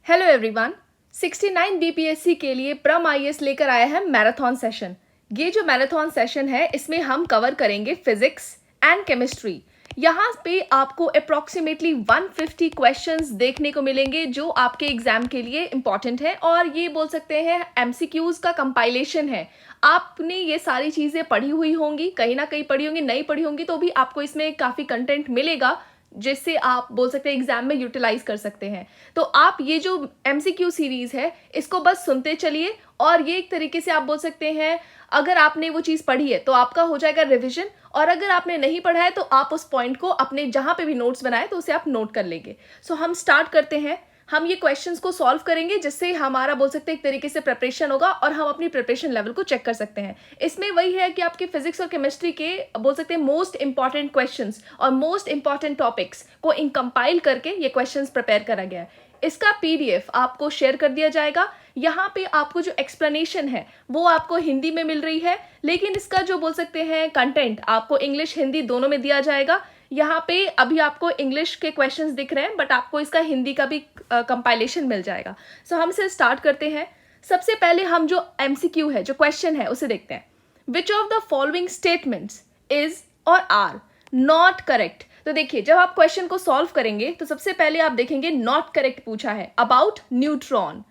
Hello everyone. 69 BPSC के लिए प्रम आईएएस लेकर आया है मैराथन सेशन। ये जो मैराथन सेशन है इसमें हम कवर करेंगे फिजिक्स एंड केमिस्ट्री। यहाँ पे आपको अप्रॉक्सीमेटली 150 क्वेश्चंस देखने को मिलेंगे जो आपके एग्जाम के लिए इम्पॉर्टेंट है और ये बोल सकते हैं एमसीक्यूज का कंपाइलेशन है। आपने ये सारी चीज़ें पढ़ी हुई होंगी, कहीं ना कहीं पढ़ी होंगी, नहीं पढ़ी होंगी तो भी आपको इसमें काफ़ी कंटेंट मिलेगा जिससे आप बोल सकते हैं एग्जाम में यूटिलाइज कर सकते हैं। तो आप ये जो एमसीक्यू सीरीज है इसको बस सुनते चलिए और ये एक तरीके से आप बोल सकते हैं अगर आपने वो चीज़ पढ़ी है तो आपका हो जाएगा रिवीजन, और अगर आपने नहीं पढ़ा है तो आप उस पॉइंट को अपने जहाँ पे भी नोट्स बनाए तो उसे आप नोट कर लेंगे। सो हम स्टार्ट करते हैं। हम ये क्वेश्चंस को सॉल्व करेंगे जिससे हमारा बोल सकते हैं एक तरीके से प्रिपरेशन होगा और हम अपनी प्रिपरेशन लेवल को चेक कर सकते हैं। इसमें वही है कि आपके फिजिक्स और केमिस्ट्री के बोल सकते हैं मोस्ट इंपॉर्टेंट क्वेश्चंस और मोस्ट इंपॉर्टेंट टॉपिक्स को कंपाइल करके ये क्वेश्चंस प्रिपेयर करा गया है। इसका पीडीएफ आपको शेयर कर दिया जाएगा। यहाँ पे आपको जो एक्सप्लेनेशन है वो आपको हिंदी में मिल रही है, लेकिन इसका जो बोल सकते हैं कंटेंट आपको इंग्लिश हिंदी दोनों में दिया जाएगा। यहाँ पे अभी आपको इंग्लिश के क्वेश्चंस दिख रहे हैं बट आपको इसका हिंदी का भी कंपाइलेशन मिल जाएगा। सो हम इसे स्टार्ट करते हैं। सबसे पहले हम जो एमसीक्यू है, जो क्वेश्चन है उसे देखते हैं। Which of the following statements is और आर नॉट करेक्ट। तो देखिए जब आप क्वेश्चन को सॉल्व करेंगे तो सबसे पहले आप देखेंगे नॉट करेक्ट पूछा है अबाउट न्यूट्रॉन।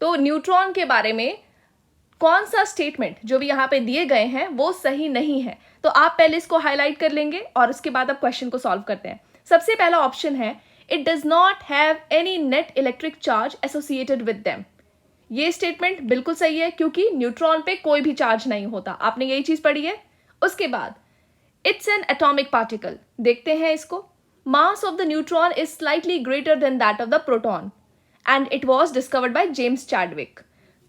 तो न्यूट्रॉन के बारे में कौन सा स्टेटमेंट जो भी यहाँ पे दिए गए हैं वो सही नहीं है, तो आप पहले इसको हाईलाइट कर लेंगे और उसके बाद आप क्वेश्चन को सॉल्व करते हैं। सबसे पहला ऑप्शन है it does not have any net electric charge associated with them. ये स्टेटमेंट बिल्कुल सही है क्योंकि न्यूट्रॉन पे कोई भी चार्ज नहीं होता, आपने यही चीज पढ़ी है। उसके बाद इट्स एन एटॉमिक पार्टिकल, देखते हैं इसको। Mass of the neutron is slightly greater than that of the proton and it was discovered by James Chadwick.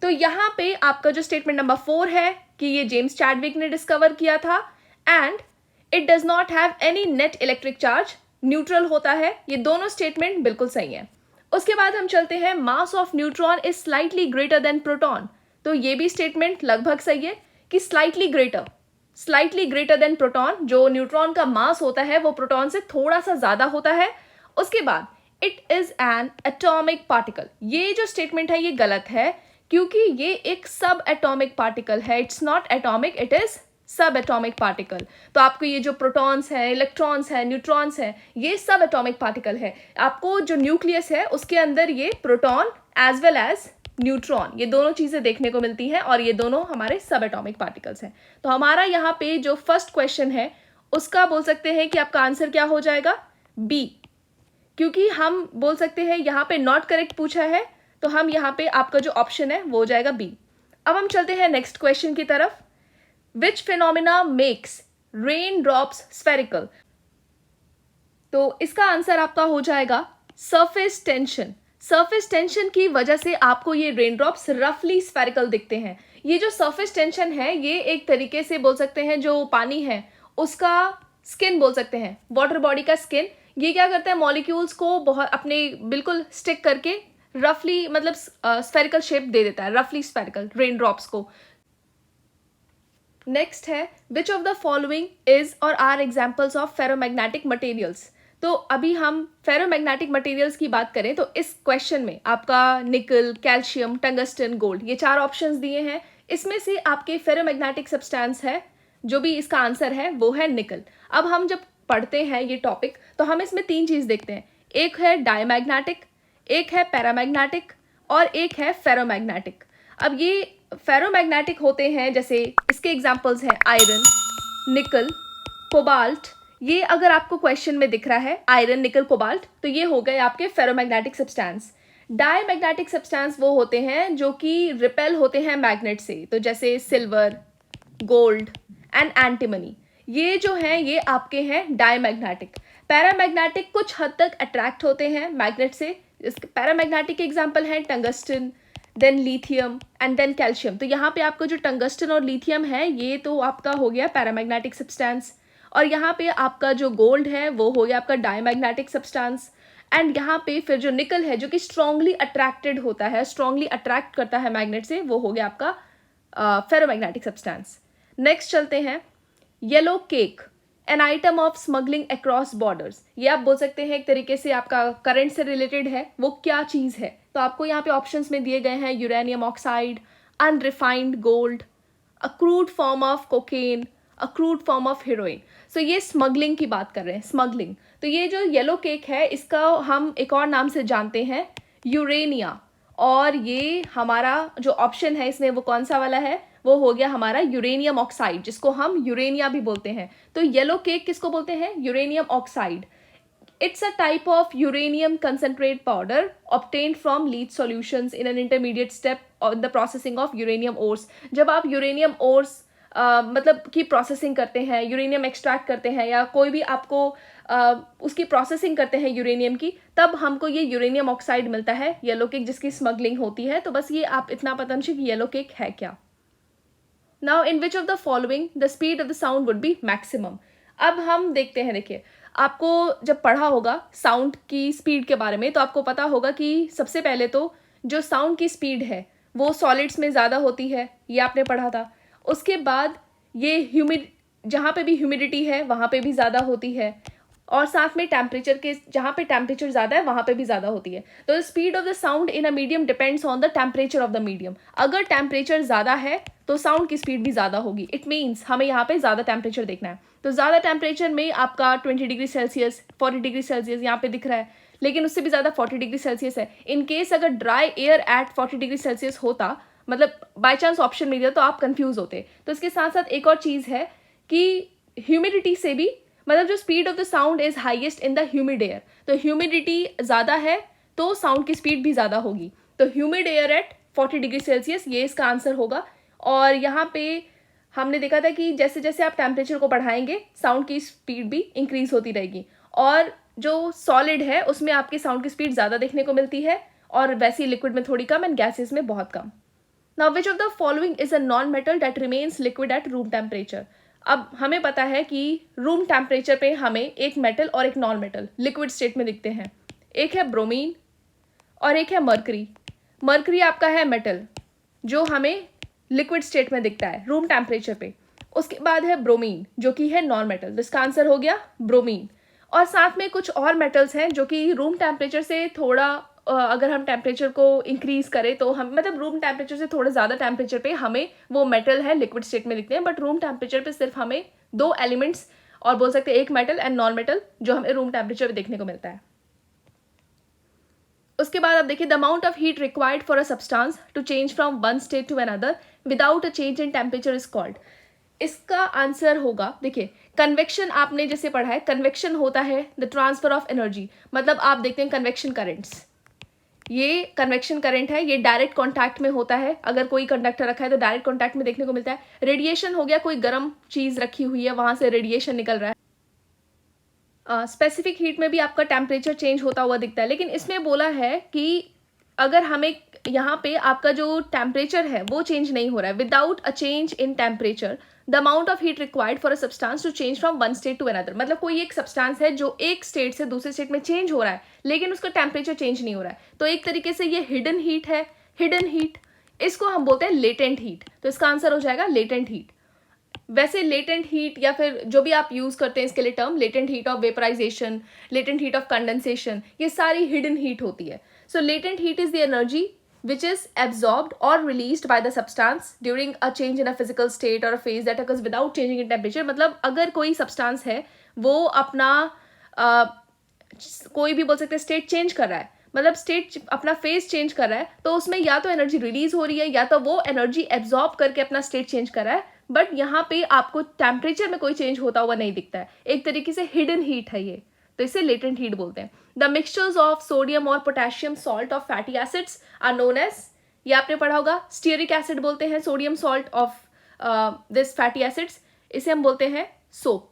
तो यहाँ पे आपका जो स्टेटमेंट नंबर 4 है कि ये जेम्स चैडविक ने डिस्कवर किया था and it does not have any net electric charge, neutral होता है, ये दोनों स्टेटमेंट बिल्कुल सही है। उसके बाद हम चलते हैं mass of neutron is slightly greater than proton. तो ये भी स्टेटमेंट लगभग सही है कि स्लाइटली ग्रेटर देन प्रोटॉन, जो न्यूट्रॉन का मास होता है वो प्रोटॉन से थोड़ा सा ज्यादा होता है। उसके बाद it is an atomic particle, ये जो स्टेटमेंट है ये गलत है क्योंकि ये एक सब एटॉमिक पार्टिकल है। It's not atomic, it is सब एटॉमिक पार्टिकल। तो आपको ये जो प्रोटॉन्स है, इलेक्ट्रॉन्स है, न्यूट्रॉन्स है, ये सब एटॉमिक पार्टिकल है। आपको जो न्यूक्लियस है उसके अंदर ये proton as well as neutron, ये दोनों चीजें देखने को मिलती हैं और ये दोनों हमारे सब एटॉमिक पार्टिकल्स हैं। तो हमारा यहाँ पे जो फर्स्ट क्वेश्चन है उसका बोल सकते हैं कि आपका आंसर क्या हो जाएगा, बी, क्योंकि हम बोल सकते हैं यहाँ पे नॉट करेक्ट पूछा है तो हम यहाँ पे आपका जो ऑप्शन है वो हो जाएगा बी। अब हम चलते हैं नेक्स्ट क्वेश्चन की तरफ। Which phenomena makes rain drops spherical. तो इसका आंसर आपका हो जाएगा सरफेस टेंशन। सरफेस टेंशन की वजह से आपको ये रेन ड्रॉप्स रफली स्फेरिकल दिखते हैं। ये जो सरफेस टेंशन है ये एक तरीके से बोल सकते हैं जो पानी है उसका स्किन बोल सकते हैं, वाटर बॉडी का स्किन, ये क्या करता है मॉलिक्यूल्स को बहुत अपने बिल्कुल स्टिक करके रफली मतलब स्फेरिकल शेप दे देता है, रफली स्फेरिकल रेन ड्रॉप्स को। नेक्स्ट है which of the following is और are examples of ferromagnetic materials. तो अभी हम फेरोमैग्नेटिक मटेरियल्स की बात करें तो इस क्वेश्चन में आपका निकल, कैल्शियम, टंगस्टन, गोल्ड, ये 4 ऑप्शंस दिए हैं। इसमें से आपके फेरोमैग्नेटिक सब्सटेंस है जो भी इसका आंसर है वो है निकल। अब हम जब पढ़ते हैं ये टॉपिक तो हम इसमें 3 चीज देखते हैं, एक है डायमैग्नेटिक, एक है पैरामैग्नेटिक और एक है फेरोमैग्नेटिक। अब ये फेरोमैग्नेटिक होते हैं जैसे इसके एग्जांपल्स हैं आयरन, निकल, कोबाल्ट। ये अगर आपको क्वेश्चन में दिख रहा है आयरन, निकल, कोबाल्ट तो ये हो गए आपके फेरोमैग्नेटिक सब्सटेंस। डायमैग्नेटिक सब्सटेंस वो होते हैं जो कि रिपेल होते हैं मैग्नेट से, तो जैसे सिल्वर, गोल्ड एंड एंटीमनी, ये जो हैं ये आपके हैं डायमैग्नेटिक। पैरामैग्नेटिक कुछ हद तक अट्रैक्ट होते हैं मैग्नेट से। इसके पैरामैग्नेटिक एग्जांपल हैं tungsten, then lithium and then calcium. तो यहाँ पे आपका जो टंगस्टन और लिथियम है ये तो आपका हो गया पैरामैग्नेटिक सब्सटेंस, और यहाँ पे आपका जो गोल्ड है वो हो गया आपका डायमैग्नेटिक सब्सटेंस। एंड यहाँ पे फिर जो निकल है जो कि स्ट्रांगली अट्रैक्टेड होता है, स्ट्रांगली अट्रैक्ट करता है मैग्नेट से, वो हो गया आपका फेरोमैग्नेटिक सब्सटेंस। नेक्स्ट चलते हैं yellow cake. An item of smuggling across borders, ये आप बोल सकते हैं एक तरीके से आपका करंट से रिलेटेड है, वो क्या चीज़ है। तो आपको यहाँ पे ऑप्शंस में दिए गए हैं uranium oxide, unrefined gold, a crude form of cocaine, a crude form of heroin. So ये स्मगलिंग की बात कर रहे हैं, स्मगलिंग। तो ये जो येलो केक है इसका हम एक और नाम से जानते हैं यूरेनिया, और ये हमारा जो ऑप्शन है इसमें वो कौन सा वाला है, वो हो गया हमारा यूरेनियम ऑक्साइड, जिसको हम यूरेनिया भी बोलते हैं। तो येलो केक किसको बोलते हैं, uranium oxide. It's a type of uranium concentrate powder obtained from leach solutions in an intermediate step in the processing of uranium ores. जब आप यूरेनियम ओर्स मतलब की प्रोसेसिंग करते हैं, यूरेनियम एक्सट्रैक्ट करते हैं, या कोई भी आपको उसकी प्रोसेसिंग करते हैं यूरेनियम की, तब हमको ये यूरेनियम ऑक्साइड मिलता है, येलो केक, जिसकी स्मगलिंग होती है। तो बस ये आप इतना पता नहीं कि येलो केक है क्या। Now in which of the following the speed of the sound would be maximum. अब हम देखते हैं, देखिए आपको जब पढ़ा होगा साउंड की स्पीड के बारे में, तो आपको पता होगा कि सबसे पहले तो जो साउंड की स्पीड है वो सॉलिड्स में ज़्यादा होती है, ये आपने पढ़ा था। उसके बाद ये ह्यूमिड, जहाँ पे भी ह्यूमिडिटी है वहाँ पे भी ज़्यादा होती है, और साथ में टेम्परेचर के, जहाँ पे टेम्परेचर ज़्यादा है वहाँ पे भी ज़्यादा होती है। तो speed of the sound in a medium depends on the temperature of the medium. अगर टेम्परेचर ज़्यादा है तो साउंड की स्पीड भी ज़्यादा होगी। इट मीन्स हमें यहाँ पे ज़्यादा टेम्परेचर देखना है। तो ज़्यादा टेम्परेचर में आपका 20 डिग्री सेल्सियस, 40 डिग्री सेल्सियस यहाँ पे दिख रहा है, लेकिन उससे भी ज़्यादा 40 डिग्री सेल्सियस है। इन केस अगर dry air at 40 degree Celsius होता, मतलब बाई चांस ऑप्शन मिल गया, तो आप कंफ्यूज होते। तो इसके साथ साथ एक और चीज़ है कि ह्यूमिडिटी से भी, मतलब जो speed of the sound is highest in the humid air, तो ह्यूमिडिटी ज़्यादा है तो साउंड की स्पीड भी ज़्यादा होगी। तो humid air at 40 degree Celsius, ये इसका आंसर होगा। और यहाँ पे हमने देखा था कि जैसे जैसे आप टेम्परेचर को बढ़ाएंगे साउंड की स्पीड भी इंक्रीज होती रहेगी, और जो सॉलिड है उसमें आपकी साउंड की स्पीड ज़्यादा देखने को मिलती है, और वैसी लिक्विड में थोड़ी कम एंड गैसेस में बहुत कम। Now which of the following is a non metal that remains liquid at room temperature. अब हमें पता है कि रूम टेम्परेचर पे हमें एक मेटल और एक नॉन मेटल लिक्विड स्टेट में दिखते हैं। एक है ब्रोमीन और एक है मर्करी। मर्करी आपका है मेटल जो हमें लिक्विड स्टेट में दिखता है रूम टेम्परेचर पे। उसके बाद है ब्रोमीन जो कि है नॉन मेटल, जिसका आंसर हो गया ब्रोमीन। और साथ में कुछ और मेटल्स हैं जो कि रूम टेम्परेचर से थोड़ा अगर हम टेम्परेचर को इंक्रीज करें तो हम, मतलब रूम टेम्परेचर से थोड़ा ज़्यादा टेम्परेचर पे हमें वो मेटल है लिक्विड स्टेट में दिखते हैं, बट रूम टेम्परेचर पे सिर्फ हमें दो एलिमेंट्स, और बोल सकते हैं एक मेटल एंड नॉन मेटल, जो हमें रूम टेम्परेचर पे देखने को मिलता है। उसके बाद आप देखिए the amount of heat required for a substance to change from one state to another without a change in temperature is called. इसका आंसर होगा, देखिए कन्वेक्शन आपने जैसे पढ़ा है, कन्वेक्शन होता है द ट्रांसफर ऑफ एनर्जी। मतलब आप देखते हैं कन्वेक्शन करेंट्स, ये कन्वेक्शन करंट है, ये डायरेक्ट कांटेक्ट में होता है। अगर कोई कंडक्टर रखा है तो डायरेक्ट कांटेक्ट में देखने को मिलता है। रेडिएशन हो गया, कोई गर्म चीज़ रखी हुई है वहाँ से रेडिएशन निकल रहा है। स्पेसिफिक हीट में भी आपका टेम्परेचर चेंज होता हुआ दिखता है, लेकिन इसमें बोला है कि अगर हमें यहाँ पे आपका जो टेम्परेचर है वो चेंज नहीं हो रहा है, without a change in temperature the amount of heat required for a substance to change from one state to another. मतलब कोई एक सब्सटेंस है जो एक स्टेट से दूसरे स्टेट में चेंज हो रहा है, लेकिन उसका टेम्परेचर चेंज नहीं हो रहा है, तो एक तरीके से ये हिडन हीट है। हिडन हीट, इसको हम बोलते हैं लेटेंट हीट। तो इसका आंसर हो जाएगा लेटेंट हीट। वैसे लेटेंट हीट या फिर जो भी आप यूज करते हैं इसके लिए term, latent heat of vaporization, latent heat of condensation, ये सारी हिडन हीट होती है। So latent heat is the energy which is absorbed or released by the substance during a change in a physical state or a phase that occurs without changing in temperature। मतलब अगर कोई substance है वो अपना कोई भी बोल सकते हैं स्टेट चेंज कर रहा है, मतलब स्टेट अपना फेज चेंज कर रहा है, तो उसमें या तो एनर्जी रिलीज हो रही है या तो वो एनर्जी एब्जॉर्ब करके अपना स्टेट चेंज कर रहा है, बट यहाँ पे आपको टेम्परेचर में कोई चेंज होता हुआ नहीं दिखता है। एक तरीके से हिडन हीट है ये, तो इसे लेटेंट हीट बोलते हैं। द मिक्सचर्स ऑफ सोडियम और potassium salt of fatty acids are known as, ये आपने पढ़ा होगा, स्टीयरिक एसिड बोलते हैं sodium salt of this fatty acids, इसे हम बोलते हैं सोप।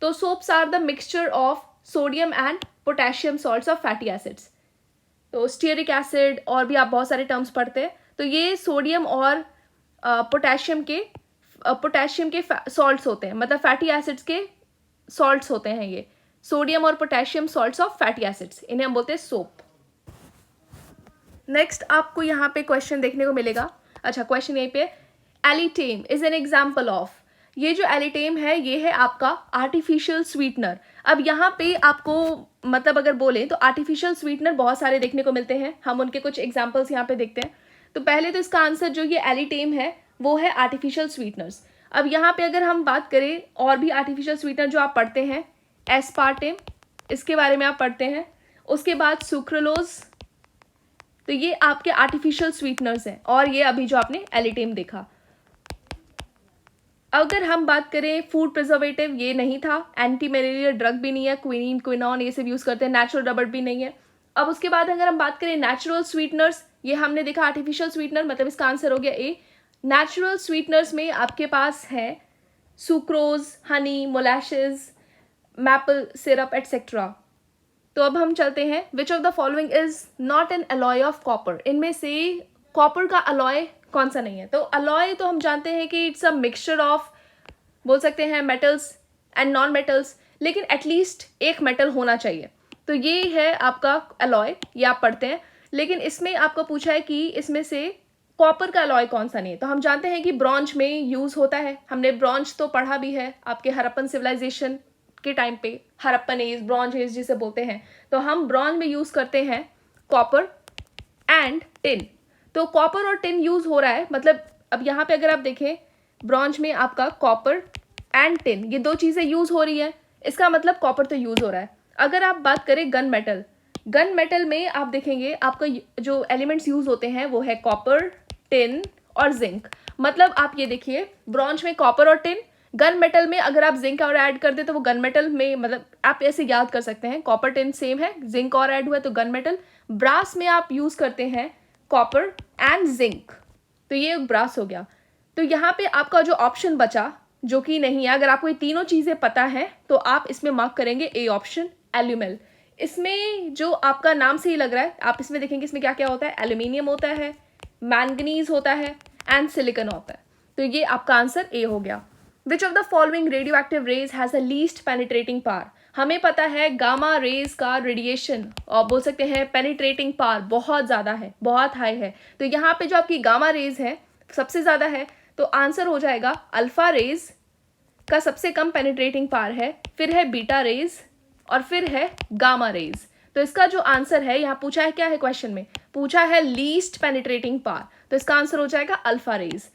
तो soaps are the mixture of sodium and potassium salts of fatty acids. तो स्टीयरिक एसिड और भी आप बहुत सारे टर्म्स पढ़ते हैं, तो ये सोडियम और पोटेशियम के सॉल्ट्स होते हैं, मतलब फैटी एसिड्स के सॉल्ट्स होते हैं ये, सोडियम और potassium salts of fatty acids, इन्हें हम बोलते हैं सोप। नेक्स्ट आपको यहाँ पे क्वेश्चन देखने को मिलेगा। अच्छा, क्वेश्चन यहीं पे, alitame is an example of, ये जो एलिटेम है ये है आपका आर्टिफिशियल स्वीटनर। अब यहाँ पे आपको मतलब अगर बोलें तो आर्टिफिशियल स्वीटनर बहुत सारे देखने को मिलते हैं, हम उनके कुछ एग्जांपल्स यहाँ पे देखते हैं। तो पहले तो इसका आंसर जो ये एलिटेम है वो है आर्टिफिशियल स्वीटनर्स। अब यहाँ पे अगर हम बात करें और भी आर्टिफिशियल स्वीटनर जो आप पढ़ते हैं, एस्पार्टेम, इसके बारे में आप पढ़ते हैं। उसके बाद सुक्रोलोज, तो ये आपके आर्टिफिशियल स्वीटनर्स हैं, और ये अभी जो आपने एलिटेम देखा। अगर हम बात करें फूड प्रिजर्वेटिव, ये नहीं था, एंटी मलेरियल ड्रग भी नहीं है, क्विनीन क्विनॉन ये सब यूज़ करते हैं, नेचुरल रबर भी नहीं है। अब उसके बाद अगर हम बात करें नेचुरल स्वीटनर्स, ये हमने देखा आर्टिफिशियल स्वीटनर, मतलब इसका आंसर हो गया ए। नेचुरल स्वीटनर्स में आपके पास है sucrose, honey, molasses, maple syrup etcetera. तो अब हम चलते हैं, which of the following is not an alloy of copper, इनमें से कॉपर का अलॉय कौन सा नहीं है। तो अलॉय तो हम जानते हैं कि इट्स अ मिक्सचर ऑफ, बोल सकते हैं मेटल्स एंड नॉन मेटल्स, लेकिन एटलीस्ट एक मेटल होना चाहिए। तो ये है आपका अलॉय, ये आप पढ़ते हैं। लेकिन इसमें आपको पूछा है कि इसमें से कॉपर का अलॉय कौन सा नहीं है। तो हम जानते हैं कि ब्रॉन्ज में यूज़ होता है, हमने ब्रॉन्ज तो पढ़ा भी है आपके हड़प्पन सिविलाइजेशन के टाइम पे, हड़प्पन एज, ब्रॉन्ज एज जिसे बोलते हैं। तो हम ब्रॉन्ज में यूज़ करते हैं कॉपर एंड टिन। तो कॉपर और टिन यूज़ हो रहा है, मतलब अब यहाँ पे अगर आप देखें ब्रॉन्ज में आपका कॉपर एंड टिन, ये दो चीज़ें यूज़ हो रही है, इसका मतलब कॉपर तो यूज़ हो रहा है। अगर आप बात करें गन मेटल, गन मेटल में आप देखेंगे आपका जो एलिमेंट्स यूज़ होते हैं वो है कॉपर, टिन और जिंक। मतलब आप ये देखिए ब्रॉन्ज में कॉपर और टिन, गन मेटल में अगर आप जिंक और ऐड कर दे तो वो गन मेटल में, मतलब आप ऐसे याद कर सकते हैं कॉपर टिन सेम है, जिंक और ऐड हुआ तो गन मेटल। ब्रास में आप यूज़ करते हैं कॉपर एंड जिंक, तो ये ब्रास हो गया। तो यहाँ पे आपका जो ऑप्शन बचा जो कि नहीं है, अगर आपको ये तीनों चीज़ें पता है तो आप इसमें मार्क करेंगे ए ऑप्शन, एल्यूमेल। इसमें जो आपका नाम से ही लग रहा है, आप इसमें देखेंगे इसमें क्या क्या होता है, एल्यूमिनियम होता है, मैंगनीज होता है एंड सिलिकॉन होता है। तो ये आपका आंसर ए हो गया। Which of the following radio active rays has a least penetrating power. हमें पता है गामा रेज का रेडिएशन और बोल सकते हैं पेनिट्रेटिंग पावर बहुत ज़्यादा है, बहुत हाई है। तो यहाँ पे जो आपकी गामा रेज है सबसे ज़्यादा है, तो आंसर हो जाएगा अल्फा रेज का सबसे कम पेनिट्रेटिंग पावर है, फिर है बीटा रेज और फिर है गामा रेज। तो इसका जो आंसर है, यहाँ पूछा है क्या है क्वेश्चन में, पूछा है लीस्ट पेनिट्रेटिंग पावर, तो इसका आंसर हो जाएगा अल्फा रेज।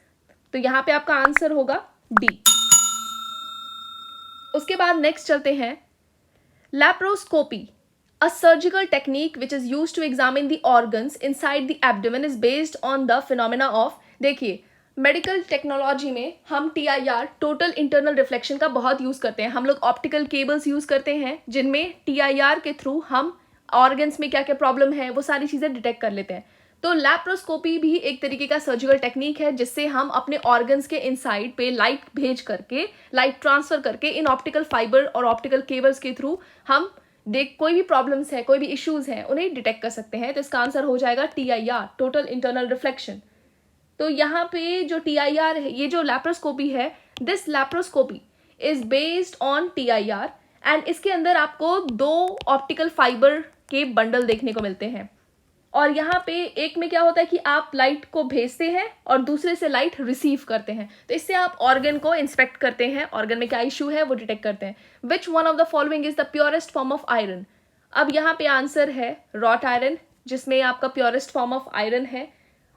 तो यहाँ पे आपका आंसर होगा डी। उसके बाद नेक्स्ट चलते हैं, laparoscopy, a surgical technique which is used to examine the organs inside the abdomen is based on the phenomena of, देखिए मेडिकल टेक्नोलॉजी में हम TIR, टोटल इंटरनल रिफ्लेक्शन का बहुत यूज़ करते हैं। हम लोग ऑप्टिकल केबल्स यूज़ करते हैं जिनमें TIR के थ्रू हम ऑर्गन्स में क्या क्या प्रॉब्लम है वो सारी चीज़ें डिटेक्ट कर लेते हैं। तो लैप्रोस्कोपी भी एक तरीके का सर्जिकल टेक्निक है जिससे हम अपने ऑर्गन्स के इनसाइड पे लाइट भेज करके, लाइट ट्रांसफर करके इन ऑप्टिकल फाइबर और ऑप्टिकल केबल्स के थ्रू हम कोई भी प्रॉब्लम्स है, कोई भी इश्यूज हैं, उन्हें डिटेक्ट कर सकते हैं। तो इसका आंसर हो जाएगा TIR, टोटल इंटरनल रिफ्लेक्शन। तो यहाँ पे जो TIR है, ये जो लैप्रोस्कोपी है, this laparoscopy is based on TIR and इसके अंदर आपको दो ऑप्टिकल फाइबर के बंडल देखने को मिलते हैं। और यहाँ पे एक में क्या होता है कि आप लाइट को भेजते हैं और दूसरे से लाइट रिसीव करते हैं। तो इससे आप ऑर्गन को इंस्पेक्ट करते हैं, ऑर्गन में क्या इशू है वो डिटेक्ट करते हैं। Which one of the following is the purest form of iron. अब यहाँ पे आंसर है रॉट आयरन, जिसमें आपका प्योरेस्ट फॉर्म ऑफ आयरन है।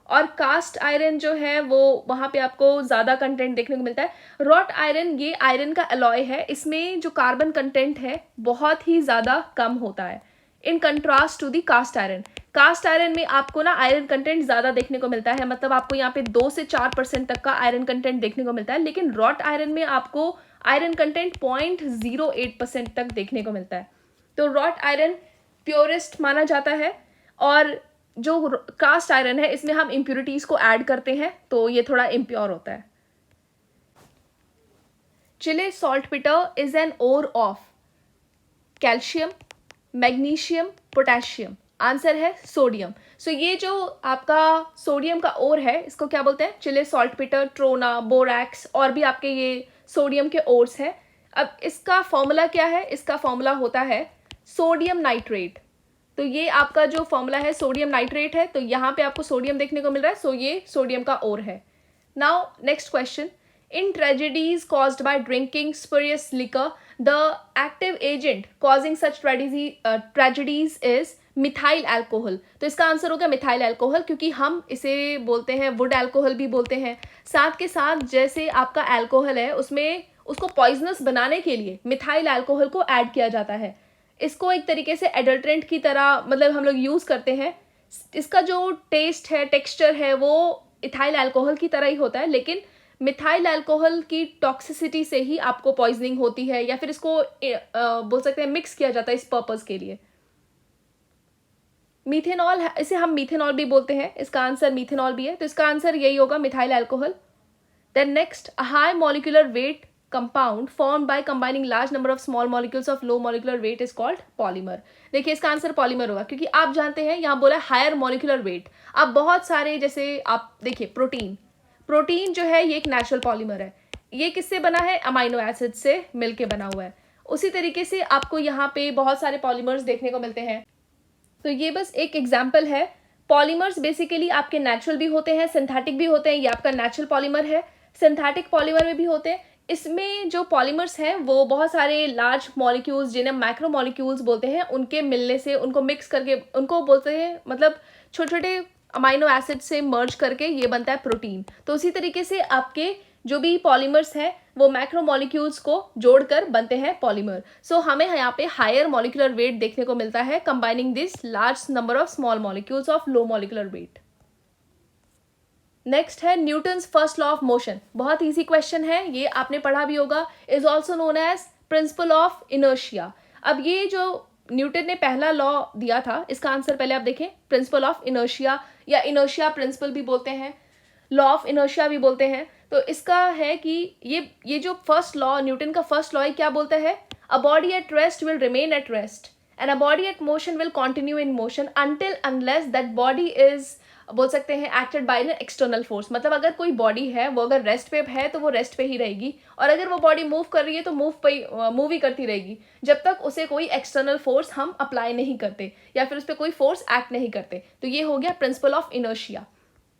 और कास्ट आयरन जो है वो वहाँ पे आपको ज़्यादा कंटेंट देखने को मिलता है। रॉट आयरन ये आयरन का अलॉय है, इसमें जो कार्बन कंटेंट है बहुत ही ज़्यादा कम होता है in contrast to the cast iron. Cast iron में आपको ना आयरन कंटेंट ज़्यादा देखने को मिलता है, मतलब आपको यहाँ पे 2 से 4% तक का आयरन कंटेंट देखने को मिलता है। लेकिन रॉट आयरन में आपको आयरन कंटेंट 0.08% तक देखने को मिलता है। तो रॉट आयरन प्योरेस्ट माना जाता है। और जो कास्ट आयरन है इसमें हम इम्प्योरिटीज़ को ऐड करते हैं तो ये थोड़ा इम्प्योर होता है। Chile saltpetre is an ore of calcium, magnesium, potassium. Answer है सोडियम। सो ये जो आपका सोडियम का ओर है इसको क्या बोलते हैं, चिले सॉल्टपेटर, ट्रोना, बोरैक्स और भी आपके ये सोडियम के ओर्स हैं। अब इसका फॉर्मूला क्या है, इसका फॉर्मूला होता है सोडियम नाइट्रेट। तो ये आपका जो फॉर्मूला है सोडियम नाइट्रेट है, तो यहाँ पे आपको सोडियम देखने को मिल रहा है, सो ये सोडियम का ओर है। Now next question, In tragedies caused by drinking spurious liquor, the active agent causing such tragedies is methyl alcohol. तो इसका आंसर होगा मिथाइल अल्कोहल, क्योंकि हम इसे बोलते हैं वुड अल्कोहल भी बोलते हैं. साथ के साथ जैसे आपका अल्कोहल है उसमें उसको पॉइजनस बनाने के लिए मिथाइल अल्कोहल को ऐड किया जाता है. इसको एक तरीके से एडल्ट्रेंट की तरह मतलब हम लोग यूज़ करते हैं. इसका जो टेस्ट है, टेक्सचर है, वो इथाइल अल्कोहल की तरह ही होता है, लेकिन मिथाइल अल्कोहल की टॉक्सिसिटी से ही आपको पॉइजनिंग होती है, या फिर इसको बोल सकते हैं मिक्स किया जाता है इस पर्पस के लिए. मीथेनॉल, इसे हम मीथेनॉल भी बोलते हैं, इसका आंसर मीथेनॉल भी है, तो इसका आंसर यही होगा methyl alcohol. Then next, high molecular weight compound form by combining large number of small molecules of low molecular weight is called polymer. देखिए इसका आंसर पॉलीमर होगा, क्योंकि आप जानते हैं यहाँ बोला हायर मॉलिक्यूलर वेट. आप बहुत सारे जैसे आप देखिए प्रोटीन जो है ये एक नेचुरल पॉलीमर है. ये किससे बना है? अमाइनो एसिड से मिलके बना हुआ है. उसी तरीके से आपको यहाँ पे बहुत सारे पॉलीमर्स देखने को मिलते हैं. तो ये बस एक एग्जाम्पल है. पॉलीमर्स बेसिकली आपके नेचुरल भी होते हैं, सिंथेटिक भी होते हैं. ये आपका नेचुरल पॉलीमर है. सिंथेटिक पॉलीमर में भी होते हैं. इसमें जो पॉलीमर्स हैं वो बहुत सारे लार्ज मॉलिक्यूल्स जिन्हें मैक्रो मॉलिक्यूल्स बोलते हैं उनके मिलने से, उनको मिक्स करके, उनको बोलते हैं मतलब छोटे छोटे अमाइनो एसिड से मर्ज करके ये बनता है प्रोटीन. तो उसी तरीके से आपके जो भी पॉलीमर्स हैं वो मैक्रो मॉलिक्यूल्स को जोड़कर बनते हैं पॉलीमर. सो हमें यहाँ पे हायर मॉलिक्यूलर वेट देखने को मिलता है combining this large number of small molecules of low molecular weight. Next है Newton's first law of motion. बहुत इजी क्वेश्चन है, ये आपने पढ़ा भी होगा. Is also known as principle of inertia. अब ये जो न्यूटन ने पहला लॉ दिया था, इसका आंसर पहले आप देखें. प्रिंसिपल ऑफ इनर्शिया या इनर्शिया प्रिंसिपल भी बोलते हैं, लॉ ऑफ इनर्शिया भी बोलते हैं. तो इसका है कि ये जो फर्स्ट लॉ, न्यूटन का फर्स्ट लॉ क्या बोलता है? A body at rest will remain at rest and a body at motion will continue in motion until unless that body is, बोल सकते हैं, acted by an external force. मतलब अगर कोई बॉडी है वो अगर रेस्ट पे है तो वो रेस्ट पे ही रहेगी, और अगर वो बॉडी मूव कर रही है तो मूव ही करती रहेगी जब तक उसे कोई एक्सटर्नल फोर्स हम अप्लाई नहीं करते या फिर उस पर कोई फोर्स एक्ट नहीं करते. तो ये हो गया principal of inertia.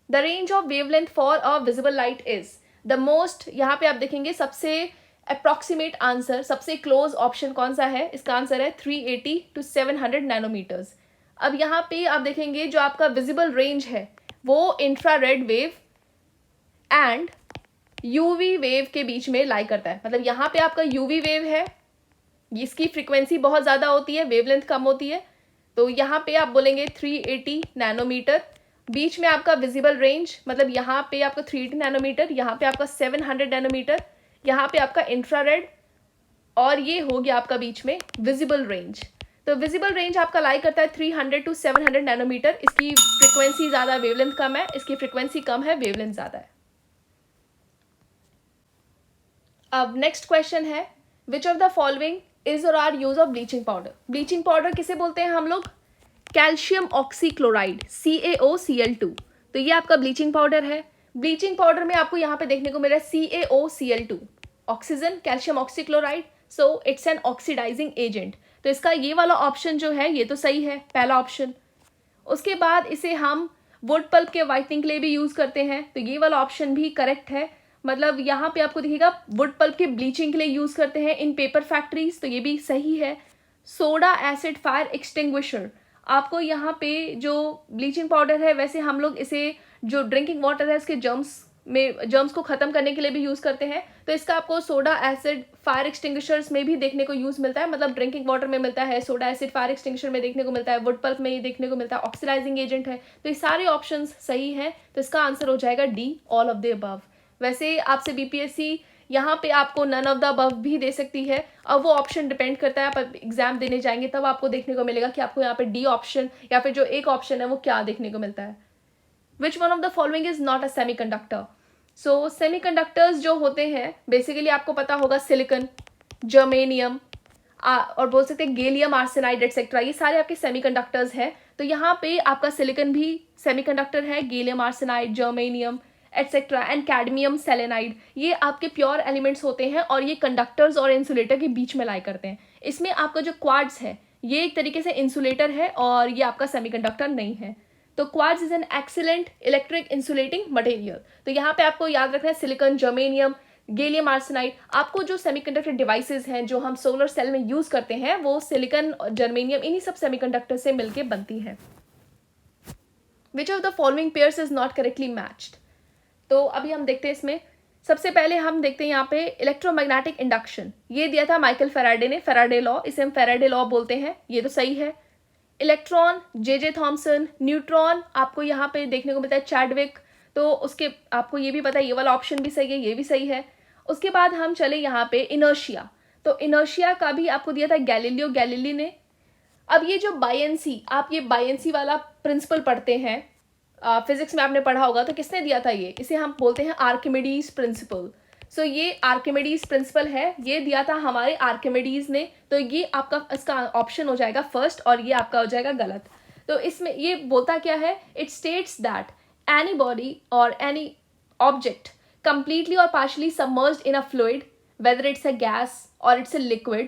The range of wavelength for a visible light is the most, यहाँ पे आप देखेंगे सबसे अप्रॉक्सीमेट आंसर, सबसे क्लोज ऑप्शन कौन सा है? इसका आंसर है 380 to 700 नैनोमीटर्स. अब यहाँ पे आप देखेंगे जो आपका विजिबल रेंज है वो infrared wave and UV wave के बीच में लाई करता है. मतलब यहाँ पे आपका यूवी वेव है, इसकी फ्रीक्वेंसी बहुत ज़्यादा होती है, वेवलेंथ कम होती है, तो यहाँ पे आप बोलेंगे 380 नैनोमीटर. बीच में आपका विजिबल रेंज, मतलब यहाँ पे आपका 380 नैनोमीटर, यहाँ पे आपका 700 नैनोमीटर, यहाँ पे आपका इंफ्रारेड, और ये हो गया आपका बीच में विजिबल रेंज. तो विजिबल रेंज आपका लाई करता है 300 to 700 नैनोमीटर. इसकी फ्रिक्वेंसी ज़्यादा, वेवलेंथ कम है. इसकी फ्रिक्वेंसी कम है, वेवलेंथ ज़्यादा है. अब नेक्स्ट क्वेश्चन है, which of the following is और are use of bleaching powder. Bleaching powder किसे बोलते हैं हम लोग? Calcium oxychloride, CaOCl2. तो ये आपका ब्लीचिंग पाउडर है. ब्लीचिंग पाउडर में आपको यहाँ पे देखने को मिल रहा है CaOCl2, oxygen, calcium oxychloride, so it's an oxidising agent. तो इसका ये वाला ऑप्शन जो है ये तो सही है, पहला ऑप्शन. उसके बाद इसे हम वुड पल्प के वाइटनिंग के लिए भी यूज़ करते हैं, तो ये वाला ऑप्शन भी करेक्ट है. मतलब यहाँ पे आपको दिखेगा वुड पल्प के ब्लीचिंग के लिए यूज़ करते हैं इन पेपर फैक्ट्रीज, तो ये भी सही है. सोडा एसिड फायर एक्सटिंग्विशर, आपको यहाँ पे जो ब्लीचिंग पाउडर है वैसे हम लोग इसे जो ड्रिंकिंग वाटर है इसके जर्म्स को ख़त्म करने के लिए भी यूज़ करते हैं. तो इसका आपको सोडा एसिड फायर एक्सटिंग्विशर्स में भी देखने को यूज़ मिलता है. मतलब ड्रिंकिंग वाटर में मिलता है, सोडा एसिड फायर एक्सटिंग्विशर में देखने को मिलता है, वुड पल्प में ही देखने को मिलता है, ऑक्सीडाइजिंग एजेंट है. तो ये सारे ऑप्शंस सही हैं, तो इसका आंसर हो जाएगा D, all of the above. वैसे आपसे बीपीएससी यहाँ पे आपको नन ऑफ द अबव भी दे सकती है. अब वो ऑप्शन डिपेंड करता है, आप एग्जाम देने जाएंगे तब आपको देखने को मिलेगा कि आपको यहाँ पे डी ऑप्शन या फिर जो एक ऑप्शन है वो क्या देखने को मिलता है. Which one of the following is not a semiconductor. So semiconductors जो होते हैं बेसिकली आपको पता होगा सिलिकॉन, जर्मेनियम और बोल सकते हैं गैलियम आर्सेनाइड एटसेट्रा, ये सारे आपके सेमीकंडक्टर्स हैं. तो यहाँ पे आपका सिलिकॉन भी सेमीकंडक्टर है, gallium arsenide, germanium etcetera and cadmium selenide, ये आपके प्योर एलिमेंट्स होते हैं और ये कंडक्टर्स और इंसुलेटर के बीच में लाई करते हैं. इसमें आपका जो क्वार्ट्ज है ये एक तरीके से इंसुलेटर है और ये आपका सेमीकंडक्टर नहीं है. तो quartz is an excellent electric insulating material. तो यहाँ पे आपको याद रखना है सिलिकॉन, जर्मेनियम, गैलियम आर्सेनाइड। आपको जो सेमीकंडक्टर डिवाइसेस हैं जो हम सोलर सेल में यूज़ करते हैं वो सिलिकॉन और जर्मेनियम इन्हीं सब सेमीकंडक्टर से मिलके बनती हैं। Which of the following pairs is not correctly matched. तो अभी हम देखते हैं इसमें, सबसे पहले हम देखते हैं यहाँ पे इलेक्ट्रोमैग्नेटिक इंडक्शन, ये दिया था माइकल फैराडे ने, फैराडे लॉ, इसे हम फैराडे लॉ बोलते हैं, ये तो सही है। Electron J Thomson. न्यूट्रॉन आपको यहाँ पे देखने को मिलता है चैडविक, तो उसके आपको ये भी पता है, ये वाला ऑप्शन भी सही है, ये भी सही है। उसके बाद हम चले यहाँ पे इनर्शिया, तो इनर्शिया का भी आपको दिया था गैलीलियो गैलीली ने। अब ये जो बायंसी, आप ये बायंसी वाला प्रिंसिपल पढ़ते हैं फिजिक्स में आपने पढ़ा होगा, तो किसने दिया था ये, इसे हम बोलते हैं आर्किमिडीज प्रिंसिपल। सो ये आर्किमिडीज प्रिंसिपल है, ये दिया था हमारे आर्किमिडीज ने, तो ये आपका इसका ऑप्शन हो जाएगा फर्स्ट और ये आपका हो जाएगा गलत। तो इसमें ये बोलता क्या है, it states that any body और any object completely or partially submerged in a fluid, whether it's a gas or it's a liquid,